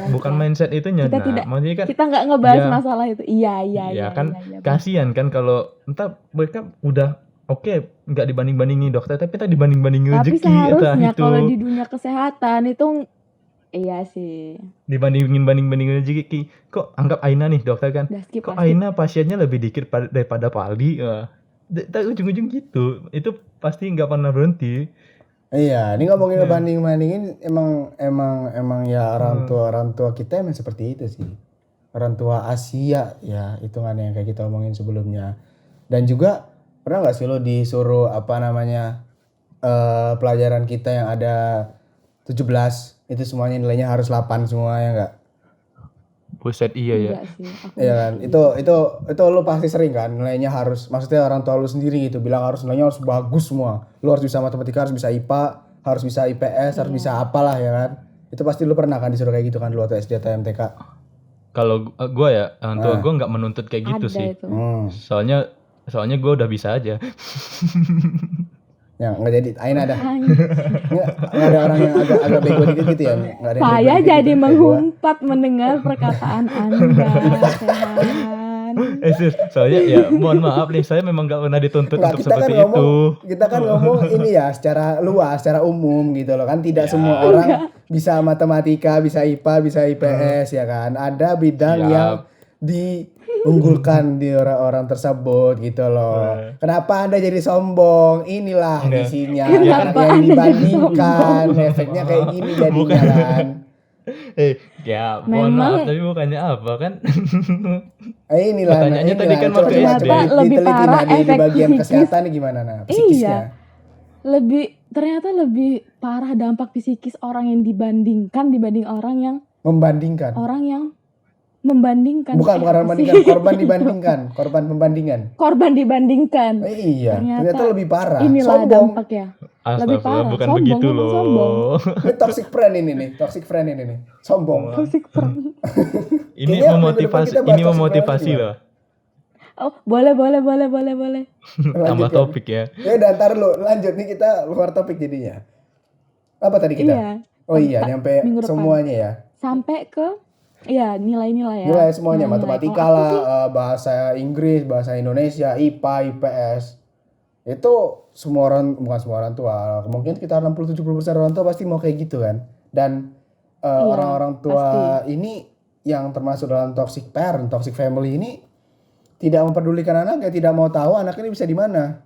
bukan mindset itunya, Kita nah, tidak, maksudnya kan, kita nggak ngebahas ya, masalah itu. Iya ya kan, benar. kasihan kan kalau entah mereka udah oke, nggak dibanding-bandingin dokter, tapi kita dibanding-bandingin Tapi rezeki, entah seharusnya itu. kalau di dunia kesehatan itu, iya sih. Dibandingin rezeki, kok anggap Aina nih dokter kan, Udah skip kok lah, skip. Aina pasiennya lebih dikit daripada Paldi, ujung-ujung gitu, itu pasti nggak pernah berhenti. Iya, ini ngomongin Ya. banding-bandingin emang ya orang tua kita emang seperti itu sih. Orang tua Asia ya, hitungannya yang kayak kita omongin sebelumnya. Dan juga pernah nggak sih lo disuruh apa namanya pelajaran kita yang ada 17 itu semuanya nilainya harus 8 semua ya enggak? Buset, iya ya. Enggak sih, aku Iya nggak kan, gitu. itu lo pasti sering kan nilainya harus, maksudnya orang tua lo sendiri gitu bilang nilainya harus bagus semua, lo harus bisa matematika, harus bisa IPA, harus bisa IPS, harus bisa apalah ya kan. Itu pasti lo pernah kan disuruh kayak gitu kan dulu waktu SD atau MTK. Kalau gue ya, orang tua gue nggak menuntut kayak gitu Ada sih. itu. Soalnya gue udah bisa aja. Ya nggak jadi, Aina ada nggak ada orang yang agak bego dikit gitu ya, nggak ada yang bego Saya dikit jadi gitu, kayak gua. menghumpat mendengar perkataan Anda, Sehan. Sis, soalnya ya mohon maaf nih, saya memang nggak pernah dituntut Nggak, untuk kita kan seperti ngomong, itu. kita kan ngomong ini ya secara luas, secara umum gitu loh kan, tidak semua orang bisa matematika, bisa IPA, bisa IPS ya kan. Ada bidang Siap. yang diunggulkan di orang-orang tersebut gitu loh. Kenapa Anda jadi sombong? Inilah Enggak. isinya. Kenapa Yang Anda jadi dibandingkan, efeknya kayak gini jadinya Bukan. kan. Ya mohon Memang- maaf, tapi bukannya apa kan? Inilah. Pertanyaannya tadi kan coba waktu coba SD. coba Lebih diteliti parah nah, di efek bagian psikis. kesehatan nih gimana nah psikisnya. Ternyata lebih parah dampak psikis orang yang dibanding orang yang Membandingkan. membandingkan. Bukan apa membandingkan, sih? korban dibandingkan, korban pembandingan. Korban dibandingkan. Iya, ternyata lebih parah. Inilah Sombong. dampak ya. Lebih Astagfirullah, parah. bukan Sombong, begitu memang loh. sombong. Ini toxic friend ini nih, toxic friend ini nih. Sombong. Toxic friend. Ini Kayaknya minggu depan memotivasi, kita bahas ini toxic memotivasi friend loh. Oh, boleh. Lanjut Tambah ya. topik ya. Ya udah ntar lu lanjut nih, kita luar topik jadinya. Apa tadi kita? Iya. Oh iya, nyampe minggu depan. semuanya ya. Sampai ke nilai-nilai ya. Nilai semuanya, Nilai-nilai. matematika Kalau aku lah, sih, bahasa Inggris, bahasa Indonesia, IPA, IPS. Itu semua orang, bukan semua orang tua, mungkin sekitar 60-70% orang tua pasti mau kayak gitu kan. Dan Iya, orang-orang tua ini yang termasuk dalam toxic parent, toxic family ini tidak mempedulikan anaknya, tidak mau tahu anaknya ini bisa di mana.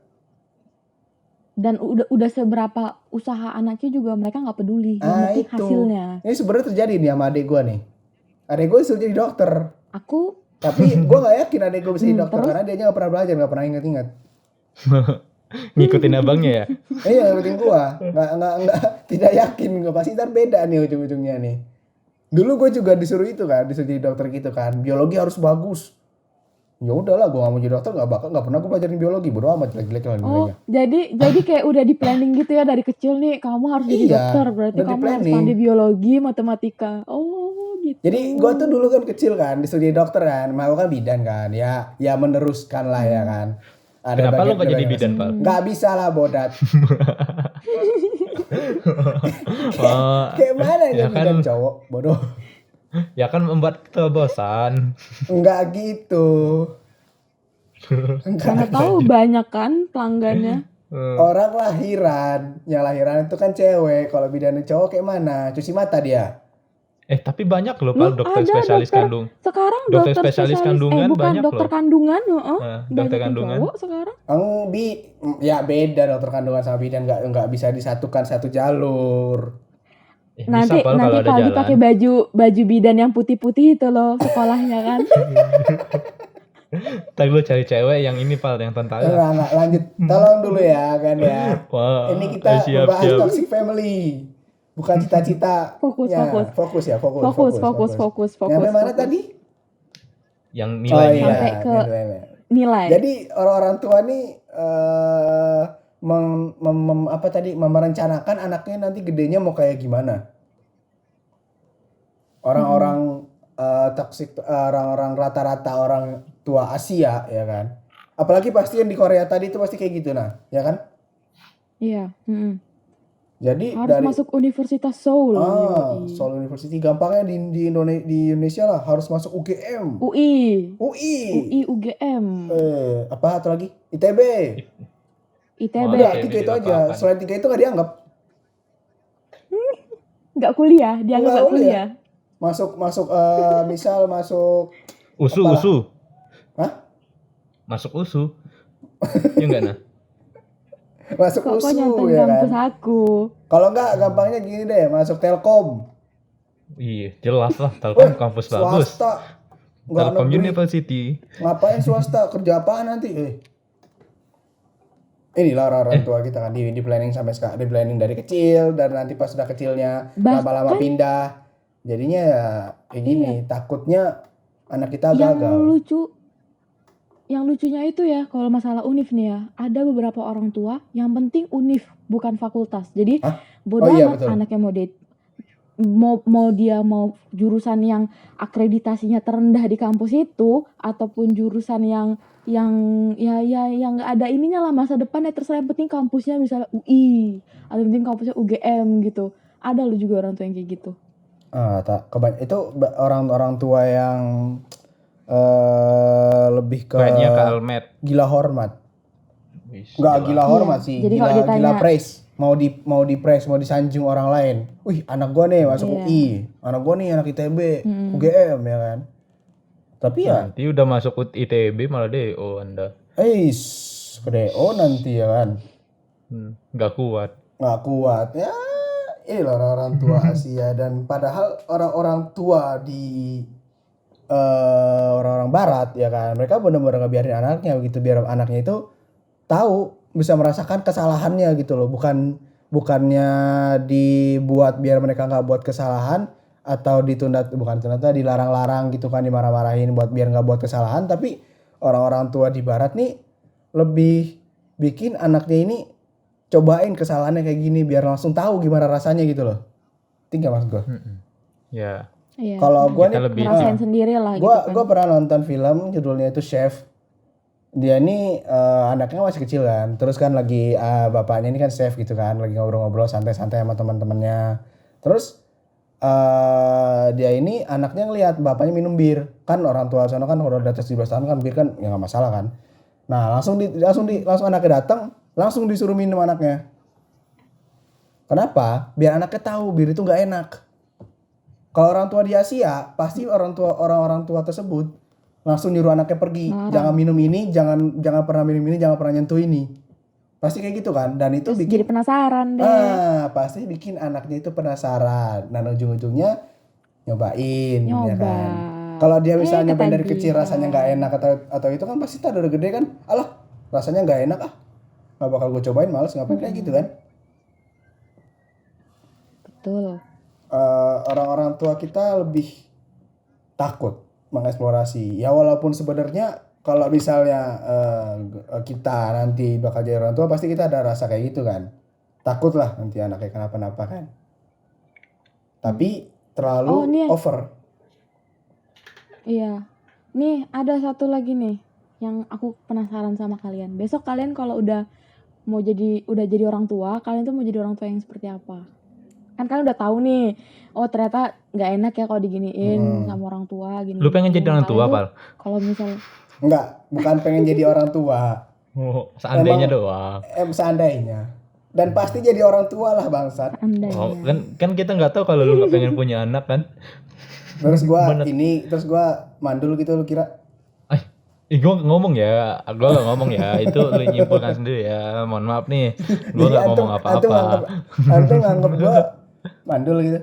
dan udah seberapa usaha anaknya juga mereka nggak peduli. Yang penting hasilnya. Ini sebenarnya terjadi nih sama adik gue nih. Adik gue disuruh jadi dokter. Aku Tapi gue gak yakin adik gue bisa jadi dokter terus? karena dia gak pernah belajar, gak pernah inget-inget. Ngikutin abangnya ya. Iya, ngikutin gue. Nggak, tidak yakin gue pasti ntar beda nih ujung-ujungnya nih. Dulu gue juga disuruh itu kan, disuruh jadi dokter gitu kan. Biologi harus bagus. Ya udahlah, gue gak mau jadi dokter, gak pernah gue pelajarin biologi, bodo amat jelek-jelek lah nilainya. jadi kayak udah di planning gitu ya dari kecil nih, kamu harus jadi Iya, dokter, berarti udah kamu harus di-planning. pandai biologi, matematika. Oh, gitu. Jadi gue tuh dulu kan kecil kan, disuruh jadi dokter kan, mau kan bidan kan, ya meneruskan lah ya kan. Kenapa lu gak jadi bidan, Pal? Gak bisa lah bodat. Oh, Kayak mana ya jadi kan. bidan cowok, bodoh. Ya kan membuat kita bosan. Enggak gitu. Karena tahu banyak kan pelanggannya. Orang lahiran, yang lahiran itu kan cewek, kalau bidan cowok kayak mana? Cuci mata dia. Tapi banyak loh, Loh, Pal, dokter ada spesialis dokter. kandung. Sekarang Dokter spesialis kandungan bukan banyak dokter loh. kandungan, Dokter banyak yang kandungan. cowok sekarang. Ya beda dokter kandungan sama bidan, nggak bisa disatukan satu jalur. Nanti Bisa, Pal, kalau ada Paldi jalan. pakai baju bidan yang putih-putih itu loh sekolahnya kan. Ntar lu cari cewek yang ini, Pal, yang tentara. Enggak, lanjut. Tolong dulu ya kan ya. Wah, Ini kita siap, membahas siap. toxic family. Bukan cita-cita. Fokus. Fokus ya, fokus. Fokus. Nyampe mana tadi? Yang Oh nilai-nilai. Sampai ke nilai. nilai. Jadi orang-orang tua nih merencanakan anaknya nanti gedenya mau kayak gimana. Orang-orang toksik, orang-orang rata-rata orang tua Asia ya kan. Apalagi pasti yang di Korea tadi itu pasti kayak gitu ya kan. Iya. Jadi Harus dari masuk Universitas Seoul. yoi. Seoul University gampangnya di Indonesia lah harus masuk UGM, UI, UI, UGM, apa atau lagi ITB. ITB. Udah ITB 3 itu aja. dilupakan. Selain 3 itu nggak dianggap. Nggak kuliah, dianggap Nggak nggak kuliah. Masuk misal masuk Usu, Apa? usu. Hah? Masuk usu. Ya enggak nah? masuk Kok USU nyontoh ya kan. kampus aku? Kalau nggak gampangnya gini deh, masuk Telkom. Iya, jelas lah. Telkom kampus bagus. Swasta. Nggak Telkom negeri. University. Ngapain swasta? Kerja apaan nanti? Inilah orang tua kita kan di planning sampai sekarang, di planning dari kecil dan nanti pas sudah kecilnya Bahkan- lama-lama pindah. Jadinya ya kayak gini, takutnya anak kita gagal. Yang lucunya itu ya, kalau masalah univ nih ya, ada beberapa orang tua yang penting univ bukan fakultas. Jadi Hah? bodoh Oh iya, amat betul. anaknya mau dia mau jurusan yang akreditasinya terendah di kampus itu ataupun jurusan yang nggak ada ininya lah, masa depannya terserah, yang penting kampusnya misalnya UI atau yang penting kampusnya UGM gitu. Ada lo juga orang tua yang kayak gitu. Itu orang tua yang lebih ke Kayaknya ke Almed. gila hormat. Wis, Enggak jelas. gila hormat sih, Jadi kalau gila ditanya- praise. Mau di praise, mau disanjung orang lain. Wih, anak gua nih masuk Iya. UI, anak gua nih anak ITB, UGM ya kan. Tapi ya, Nanti udah masuk ITB malah DO Anda. ke DO nanti ya kan. Nggak kuat. Nggak kuat ya. Inilah orang-orang tua Asia, dan padahal orang-orang tua di orang-orang Barat ya kan, mereka benar-benar ngebiarin anaknya begitu, biar anaknya itu tahu, bisa merasakan kesalahannya gitu loh, bukannya dibuat biar mereka nggak buat kesalahan atau dilarang-larang gitu kan, dimarah-marahin buat biar nggak buat kesalahan. Tapi orang-orang tua di Barat nih lebih bikin anaknya ini cobain kesalahannya kayak gini biar langsung tahu gimana rasanya gitu loh. Tinggal maksud gue. Ya. Iya. Kalau gue Kita nih lebih ngerasain sendiri lah gitu kan. gue pernah nonton film judulnya itu Chef. Dia nih anaknya masih kecil kan, terus kan lagi bapaknya ini kan chef gitu kan, lagi ngobrol-ngobrol santai-santai sama teman-temannya. Terus dia ini anaknya ngelihat bapaknya minum bir, kan orang tua sana kan kalau udah atas 17 tahun kan bir kan ya nggak masalah kan. Nah langsung anaknya datang, langsung disuruh minum anaknya. Kenapa? Biar anaknya tahu bir itu nggak enak. Kalau orang tua di Asia, pasti orang-orang tua tersebut langsung nyuruh anaknya pergi, jangan minum ini, jangan pernah minum ini, jangan pernah nyentuh ini. Pasti kayak gitu kan, dan itu Terus bikin jadi penasaran deh. pasti bikin anaknya itu penasaran, dan ujung-ujungnya nyobain ya Nyoba. kan. Kalau dia misalnya nyobain dari kecil ketagihan. rasanya nggak enak atau itu kan pasti tak udah gede kan, alah rasanya nggak enak nggak bakal gue cobain, males ngapain kayak gitu kan. Betul. Orang-orang tua kita lebih takut mengeksplorasi. Ya walaupun sebenarnya kalau misalnya kita nanti bakal jadi orang tua, pasti kita ada rasa kayak gitu kan. Takut lah nanti anaknya kenapa-napa kan. Tapi terlalu over. Iya. Nih ada satu lagi nih yang aku penasaran sama kalian. Besok kalian kalau udah jadi orang tua, kalian tuh mau jadi orang tua yang seperti apa? Kan kalian udah tahu nih, oh ternyata nggak enak ya kalau diginiin sama orang tua gini. Lu pengen jadi orang tua, Pal? Kalau misal Enggak, bukan pengen jadi orang tua. Oh, seandainya doang. Seandainya. Dan pasti jadi orang tua lah bangsat. andai Oh, kan kita nggak tahu kalau lu nggak pengen punya anak kan? Terus gua mandul gitu, lu kira? Gua ngomong ya, itu lu nyimpulkan sendiri ya. Mohon maaf nih, gua nggak ngomong apa-apa. Antum nganggep gua mandul gitu.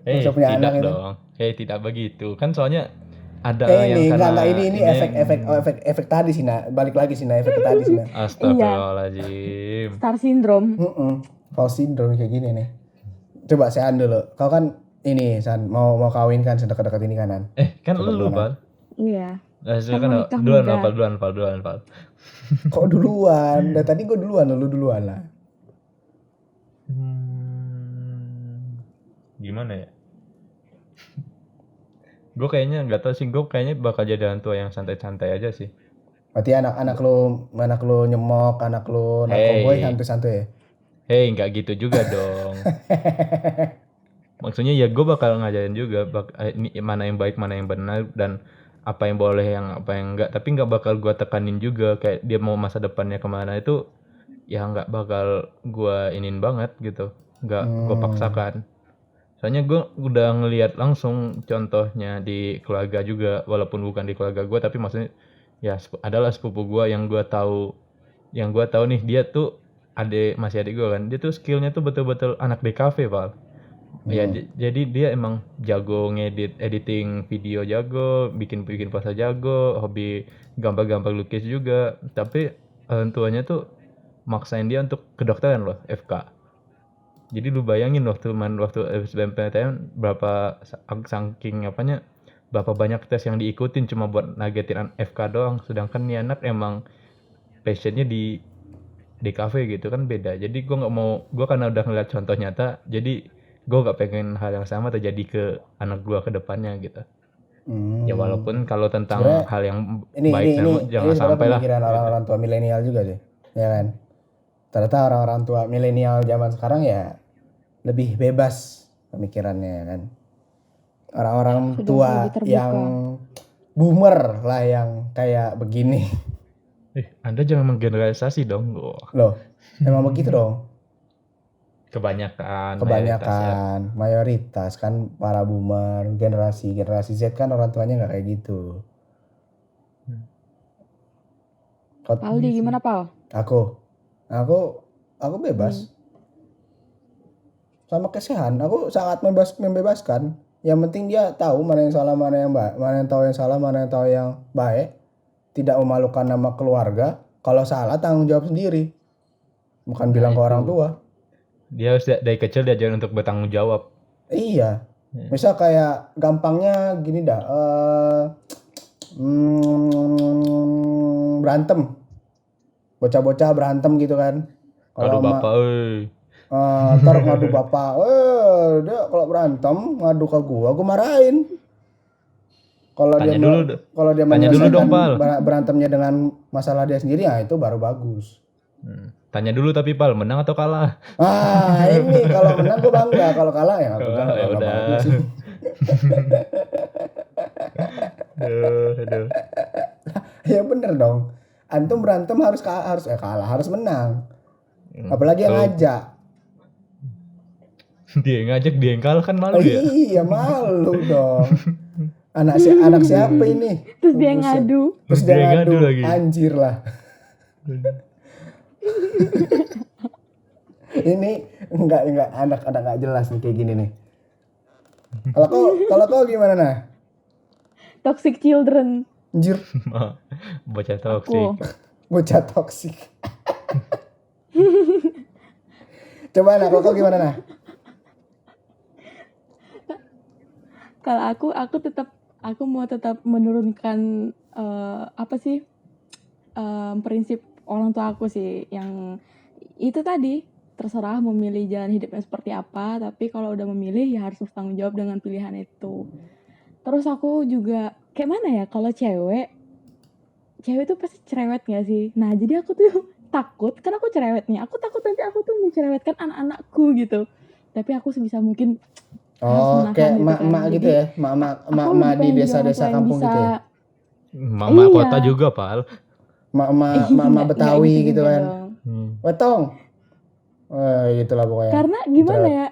Bisa punya Tidak anak itu. dong. Tidak begitu. Kan soalnya ada Ini yang karena ini efek tadi sih, nah. Balik lagi sih, nah, efek tadi sih, nah. Astagfirullahaladzim. star syndrome. False syndrome kayak gini nih. Coba saya dulu. Kau kan ini San mau kawin kan sedekat-dekat ini kanan. Kan lu, Pal. Iya. Silakan Mau nikah duluan, muda. Pal. Kok duluan? Dari tadi gue duluan, lu duluan lah. Gimana ya? Gue kayaknya nggak tahu sih. Gue kayaknya bakal jadi orang tua yang santai-santai aja sih. Berarti anak lu nyemok, anak lu narkoboy Hey, santuy-santuy ya? hey, nggak gitu juga dong. Maksudnya ya gue bakal ngajarin juga ini mana yang baik, mana yang benar, dan apa yang boleh, yang apa yang enggak. Tapi nggak bakal gue tekanin juga kayak dia mau masa depannya kemana itu, ya nggak bakal gue inin banget gitu. Nggak gue paksakan. Soalnya gue udah ngelihat langsung contohnya di keluarga juga, walaupun bukan di keluarga gue, tapi maksudnya ya adalah sepupu gue yang gue tahu, nih dia tuh masih adik gue kan, dia tuh skillnya tuh betul-betul anak DKV, Val. Ya jadi dia emang jago editing video, jago bikin poster, jago hobi gambar-gambar lukis juga. Tapi orang tuanya tuh maksain dia untuk kedokteran loh, FK. Jadi lu bayangin waktu SBMPTN berapa saking apanya, berapa banyak tes yang diikutin cuma buat nagetin FK doang, sedangkan nih anak emang passionnya di kafe gitu kan, beda. Jadi gue karena udah ngeliat contoh nyata, jadi gue gak pengen hal yang sama terjadi ke anak gue ke depannya gitu. Ya walaupun kalau tentang Sebenarnya hal yang ini baik jangan sebenarnya sampai lah pemikiran gitu. orang-orang tua milenial juga sih, ya kan? Ternyata orang-orang tua milenial zaman sekarang ya lebih bebas pemikirannya, ya kan? Orang-orang Sudah tua lebih terbuka. yang boomer lah yang kayak begini. Anda jangan menggeneralisasi dong. Loh, emang begitu dong? Kebanyakan mayoritas ya. Mayoritas kan para boomer, generasi Z kan orang tuanya nggak kayak gitu. Paldi gimana, Pal? Aku bebas. Sama kesehan, aku sangat membebaskan. Yang penting dia tahu mana yang salah, mana yang baik, mana yang tahu yang salah, mana yang tahu yang baik. Tidak memalukan nama keluarga. Kalau salah tanggung jawab sendiri. Bukan bilang ke orang tua. Dia harus dari kecil diajarin untuk bertanggung jawab. Iya. Misal kayak gampangnya gini dah. Berantem. Bocah-bocah berantem gitu kan. Kalau bapak, ntar ngadu bapak. Dia kalau berantem ngadu ke gua marahin. Kalau dia tanya dulu dong, Pal. berantemnya dengan masalah dia sendiri, ya itu baru bagus. Tanya dulu tapi, Pal, menang atau kalah? Ini kalau menang gue bangga, kalau kalah ya aku ya udah. Aduh. Ya bener dong. Antum berantem harus kalah, harus menang. Apalagi yang ngajak. Dia yang ngajak, dia yang kalah kan malu ya? Iya, malu dong. Anak siapa ini? Terus dia ngadu. Terus dia ngadu lagi. Anjir lah. Ini enggak anak-anak enggak jelas nih kayak gini nih. Kalau kau gimana nah? Toxic children. Anjir. Bocah toksik. Bocah toksik. Coba nah, kalau kau gimana nah? Kalau aku mau tetap menurunkan prinsip orang tua aku sih, yang itu tadi, terserah memilih jalan hidupnya seperti apa, tapi kalau udah memilih ya harus bertanggung jawab dengan pilihan itu. Terus aku juga kayak mana ya, kalau cewek tuh pasti cerewet gak sih? Nah jadi aku tuh takut, kan aku cerewet nih, aku takut nanti aku tuh mencerewetkan anak-anakku gitu. Tapi aku sebisa mungkin kayak mak gitu ya, mak di desa-desa kampung gitu ya. Mama kota juga, Pal. Mama Betawi gitu kan. Wetong. Gitulah pokoknya. Karena gimana ya?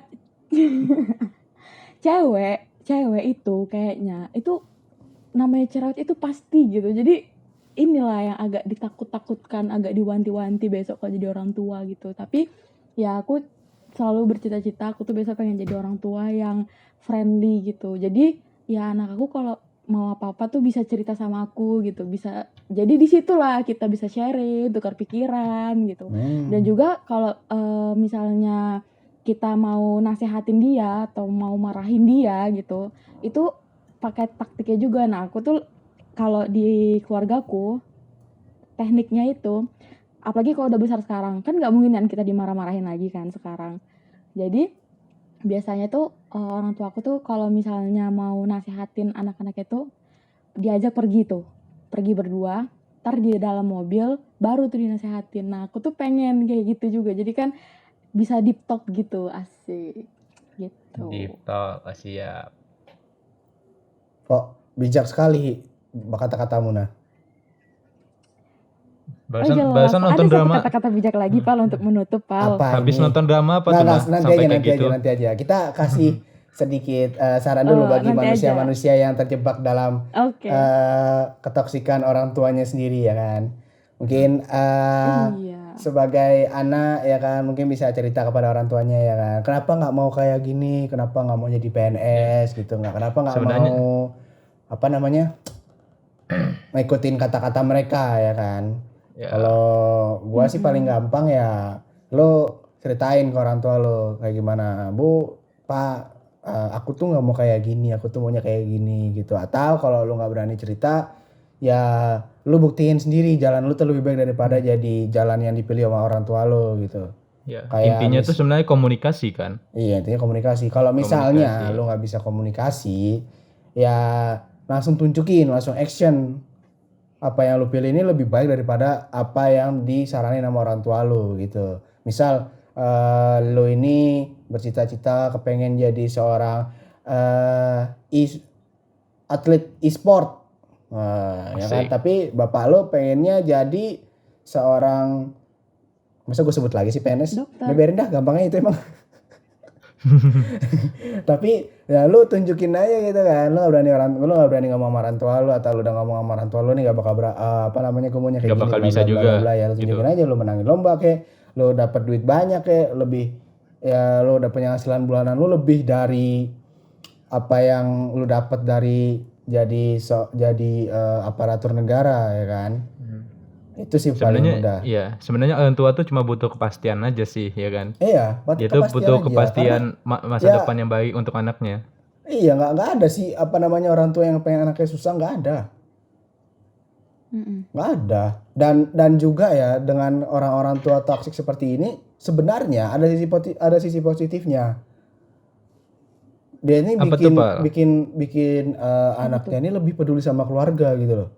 cewek itu kayaknya itu namanya cerewet itu pasti gitu. Jadi inilah yang agak ditakut-takutkan, agak diwanti-wanti besok kalau jadi orang tua gitu. Tapi ya aku selalu bercita-cita aku tuh besok pengen jadi orang tua yang friendly gitu. Jadi ya anak aku kalau mau apa-apa tuh bisa cerita sama aku gitu, bisa. Jadi disitulah kita bisa sharing, tukar pikiran gitu. Dan juga kalau misalnya kita mau nasehatin dia atau mau marahin dia gitu, itu pakai taktiknya juga. Nah aku tuh kalau di keluargaku tekniknya itu, apalagi kalau udah besar sekarang, kan nggak mungkin kan kita dimarah-marahin lagi kan sekarang. Jadi biasanya tuh orang tua aku tuh kalau misalnya mau nasihatin anak-anak itu diajak pergi berdua, ntar di dalam mobil baru tuh dinasehatin. Nah aku tuh pengen kayak gitu juga, jadi kan bisa deep talk gitu, asik gitu. Deep talk, siap. Kok bijak sekali kata-katamu nah. Jelas. Barusan Ada nonton satu drama. kata-kata bijak lagi Pal untuk menutup Pal. Apa Habis ini? nonton drama apa Nah, tuh nah? nanti Sampai aja, kayak nanti gitu. aja, nanti aja. Kita kasih sedikit saran dulu bagi nanti manusia-manusia yang terjebak dalam Oke. ketoksikan orang tuanya sendiri ya kan. Mungkin Iya. sebagai anak ya kan, mungkin bisa cerita kepada orang tuanya ya kan. Kenapa nggak mau kayak gini? Kenapa nggak mau jadi PNS gitu? Kenapa nggak Sebenarnya- mau apa namanya? ngikutin kata-kata mereka ya kan. Ya. Kalau gua sih paling gampang ya lo ceritain ke orang tua lo kayak gimana, Bu, Pak, aku tuh nggak mau kayak gini, aku tuh maunya kayak gini gitu. Atau kalau lo nggak berani cerita ya lo buktiin sendiri jalan lo tuh lebih baik daripada jadi jalan yang dipilih sama orang tua lo gitu. Ya, Kayak intinya tuh sebenarnya komunikasi kan. Iya, intinya komunikasi. Kalau misalnya Komunikasi. lo nggak bisa komunikasi, ya langsung tunjukin, langsung action. Apa yang lo pilih ini lebih baik daripada apa yang disaranin sama orang tua lo gitu. Misal lo ini bercita-cita kepengen jadi seorang atlet e-sport, ya kan? Asik. Tapi bapak lo pengennya jadi seorang, masa gue sebut lagi sih PNS? Dokter. Udah biarin dah, gampangnya itu emang. Tapi ya lu tunjukin aja gitu kan, lu nggak berani ngomong sama orang tua lu, atau lu udah ngomong sama orang tua lu nih gak bakal apa namanya, gue maunya kayak Gak gini, bakal bla, bisa bla, bla, juga, bla, bla. Ya lu tunjukin aja, lu menangin lomba kayak, lu dapat duit banyak kayak, lebih ya lu udah penghasilan bulanan lu lebih dari apa yang lu dapat dari jadi aparatur negara ya kan. Itu sih paling mudah. Sebenarnya orang tua tuh cuma butuh kepastian aja sih, ya kan? Iya, Dia tuh butuh aja. kepastian masa ya- depan yang baik untuk anaknya. Iya, nggak ada sih apa namanya orang tua yang pengen anaknya susah, nggak ada. Nggak ada. Dan juga ya dengan orang-orang tua toksik seperti ini sebenarnya ada sisi positifnya. Dia ini Apa tuh, Pak? bikin anaknya ini lebih peduli sama keluarga gitu loh.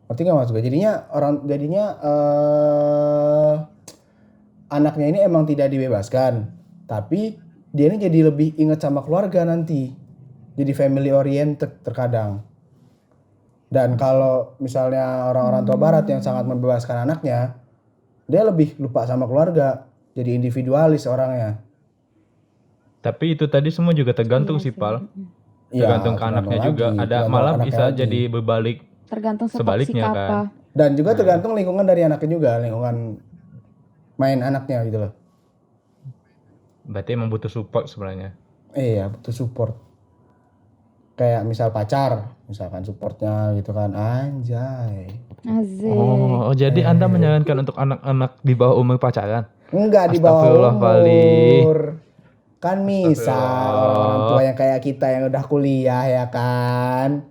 Ngerti nggak maksudnya? Jadinya anaknya ini emang tidak dibebaskan, tapi dia ini jadi lebih ingat sama keluarga nanti. Jadi family oriented terkadang. Dan kalau misalnya orang-orang tua barat yang sangat membebaskan anaknya, dia lebih lupa sama keluarga, jadi individualis orangnya. Tapi itu tadi semua juga tergantung sih, Pal. Tergantung ke anaknya juga. Ada malah bisa jadi berbalik. Tergantung Sebaliknya setoksik apa. kan. Dan juga tergantung lingkungan dari anaknya juga, lingkungan main anaknya gitu loh. Berarti emang butuh support sebenarnya. Iya, butuh support. Kayak misal pacar, misalkan supportnya gitu kan, anjay. Asik. Oh, jadi Anda menyarankan untuk anak-anak di bawah umur pacaran? Enggak di bawah Astagfirullah, Fali. umur. Kan misal orang tua yang kayak kita yang udah kuliah ya kan.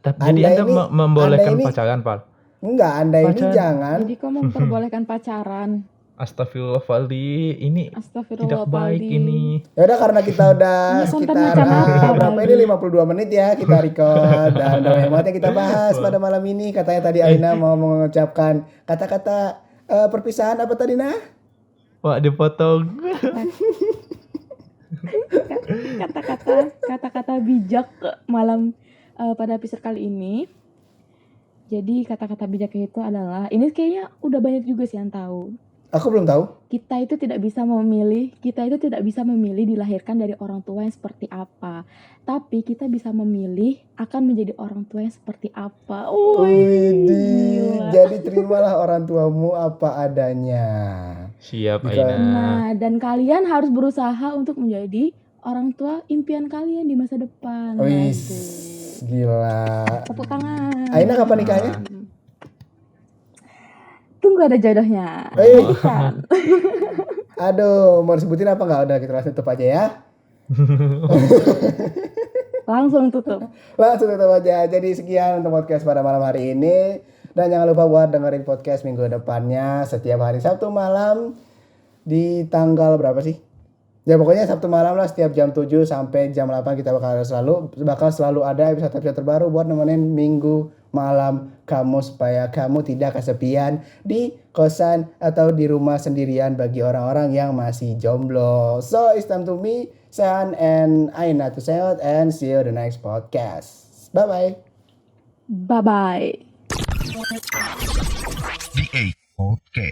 Jadi Anda membolehkan pacaran, Pal? Enggak, Anda ini Pacaran. jangan. Jadi kau memperbolehkan pacaran. Astagfirullah, Fali. Ini Astagfirullah, tidak baik Paldi. ini. Ya udah, karena kita udah Ini konten sekitar macam apa, berapa Baldi? ini 52 menit ya kita record, dan udah banyak banget yang kita bahas pada malam ini. Katanya tadi Alina mau mengucapkan kata-kata perpisahan apa tadi nah? Wah, dipotong. Kata-kata bijak malam pada episode kali ini. Jadi kata-kata bijaknya itu adalah, ini kayaknya udah banyak juga sih yang tahu. Aku belum tahu. Kita itu tidak bisa memilih dilahirkan dari orang tua yang seperti apa. Tapi kita bisa memilih akan menjadi orang tua yang seperti apa. Widih, gila. jadi terimalah orang tuamu apa adanya. Siap, Jika- Aina. Nah, dan kalian harus berusaha untuk menjadi orang tua impian kalian di masa depan. Wis, Asik. gila. Tepuk tangan. Aina kapan nikahnya? Tunggu ada jodohnya. Bukan. Aduh, mau disebutin apa nggak? Udah kita langsung tutup aja ya. Langsung tutup. Langsung tutup aja. Jadi sekian untuk podcast pada malam hari ini. Dan jangan lupa buat dengerin podcast minggu depannya setiap hari Sabtu malam di tanggal berapa sih? Ya pokoknya Sabtu malam lah, setiap jam 7 sampai jam 8 kita bakal selalu ada episode terbaru buat nemenin minggu malam kamu supaya kamu tidak kesepian di kosan atau di rumah sendirian bagi orang-orang yang masih jomblo. So it's time to me, San and Aina to say out and see you the next podcast. Bye bye. Bye bye. The 8 Podcast.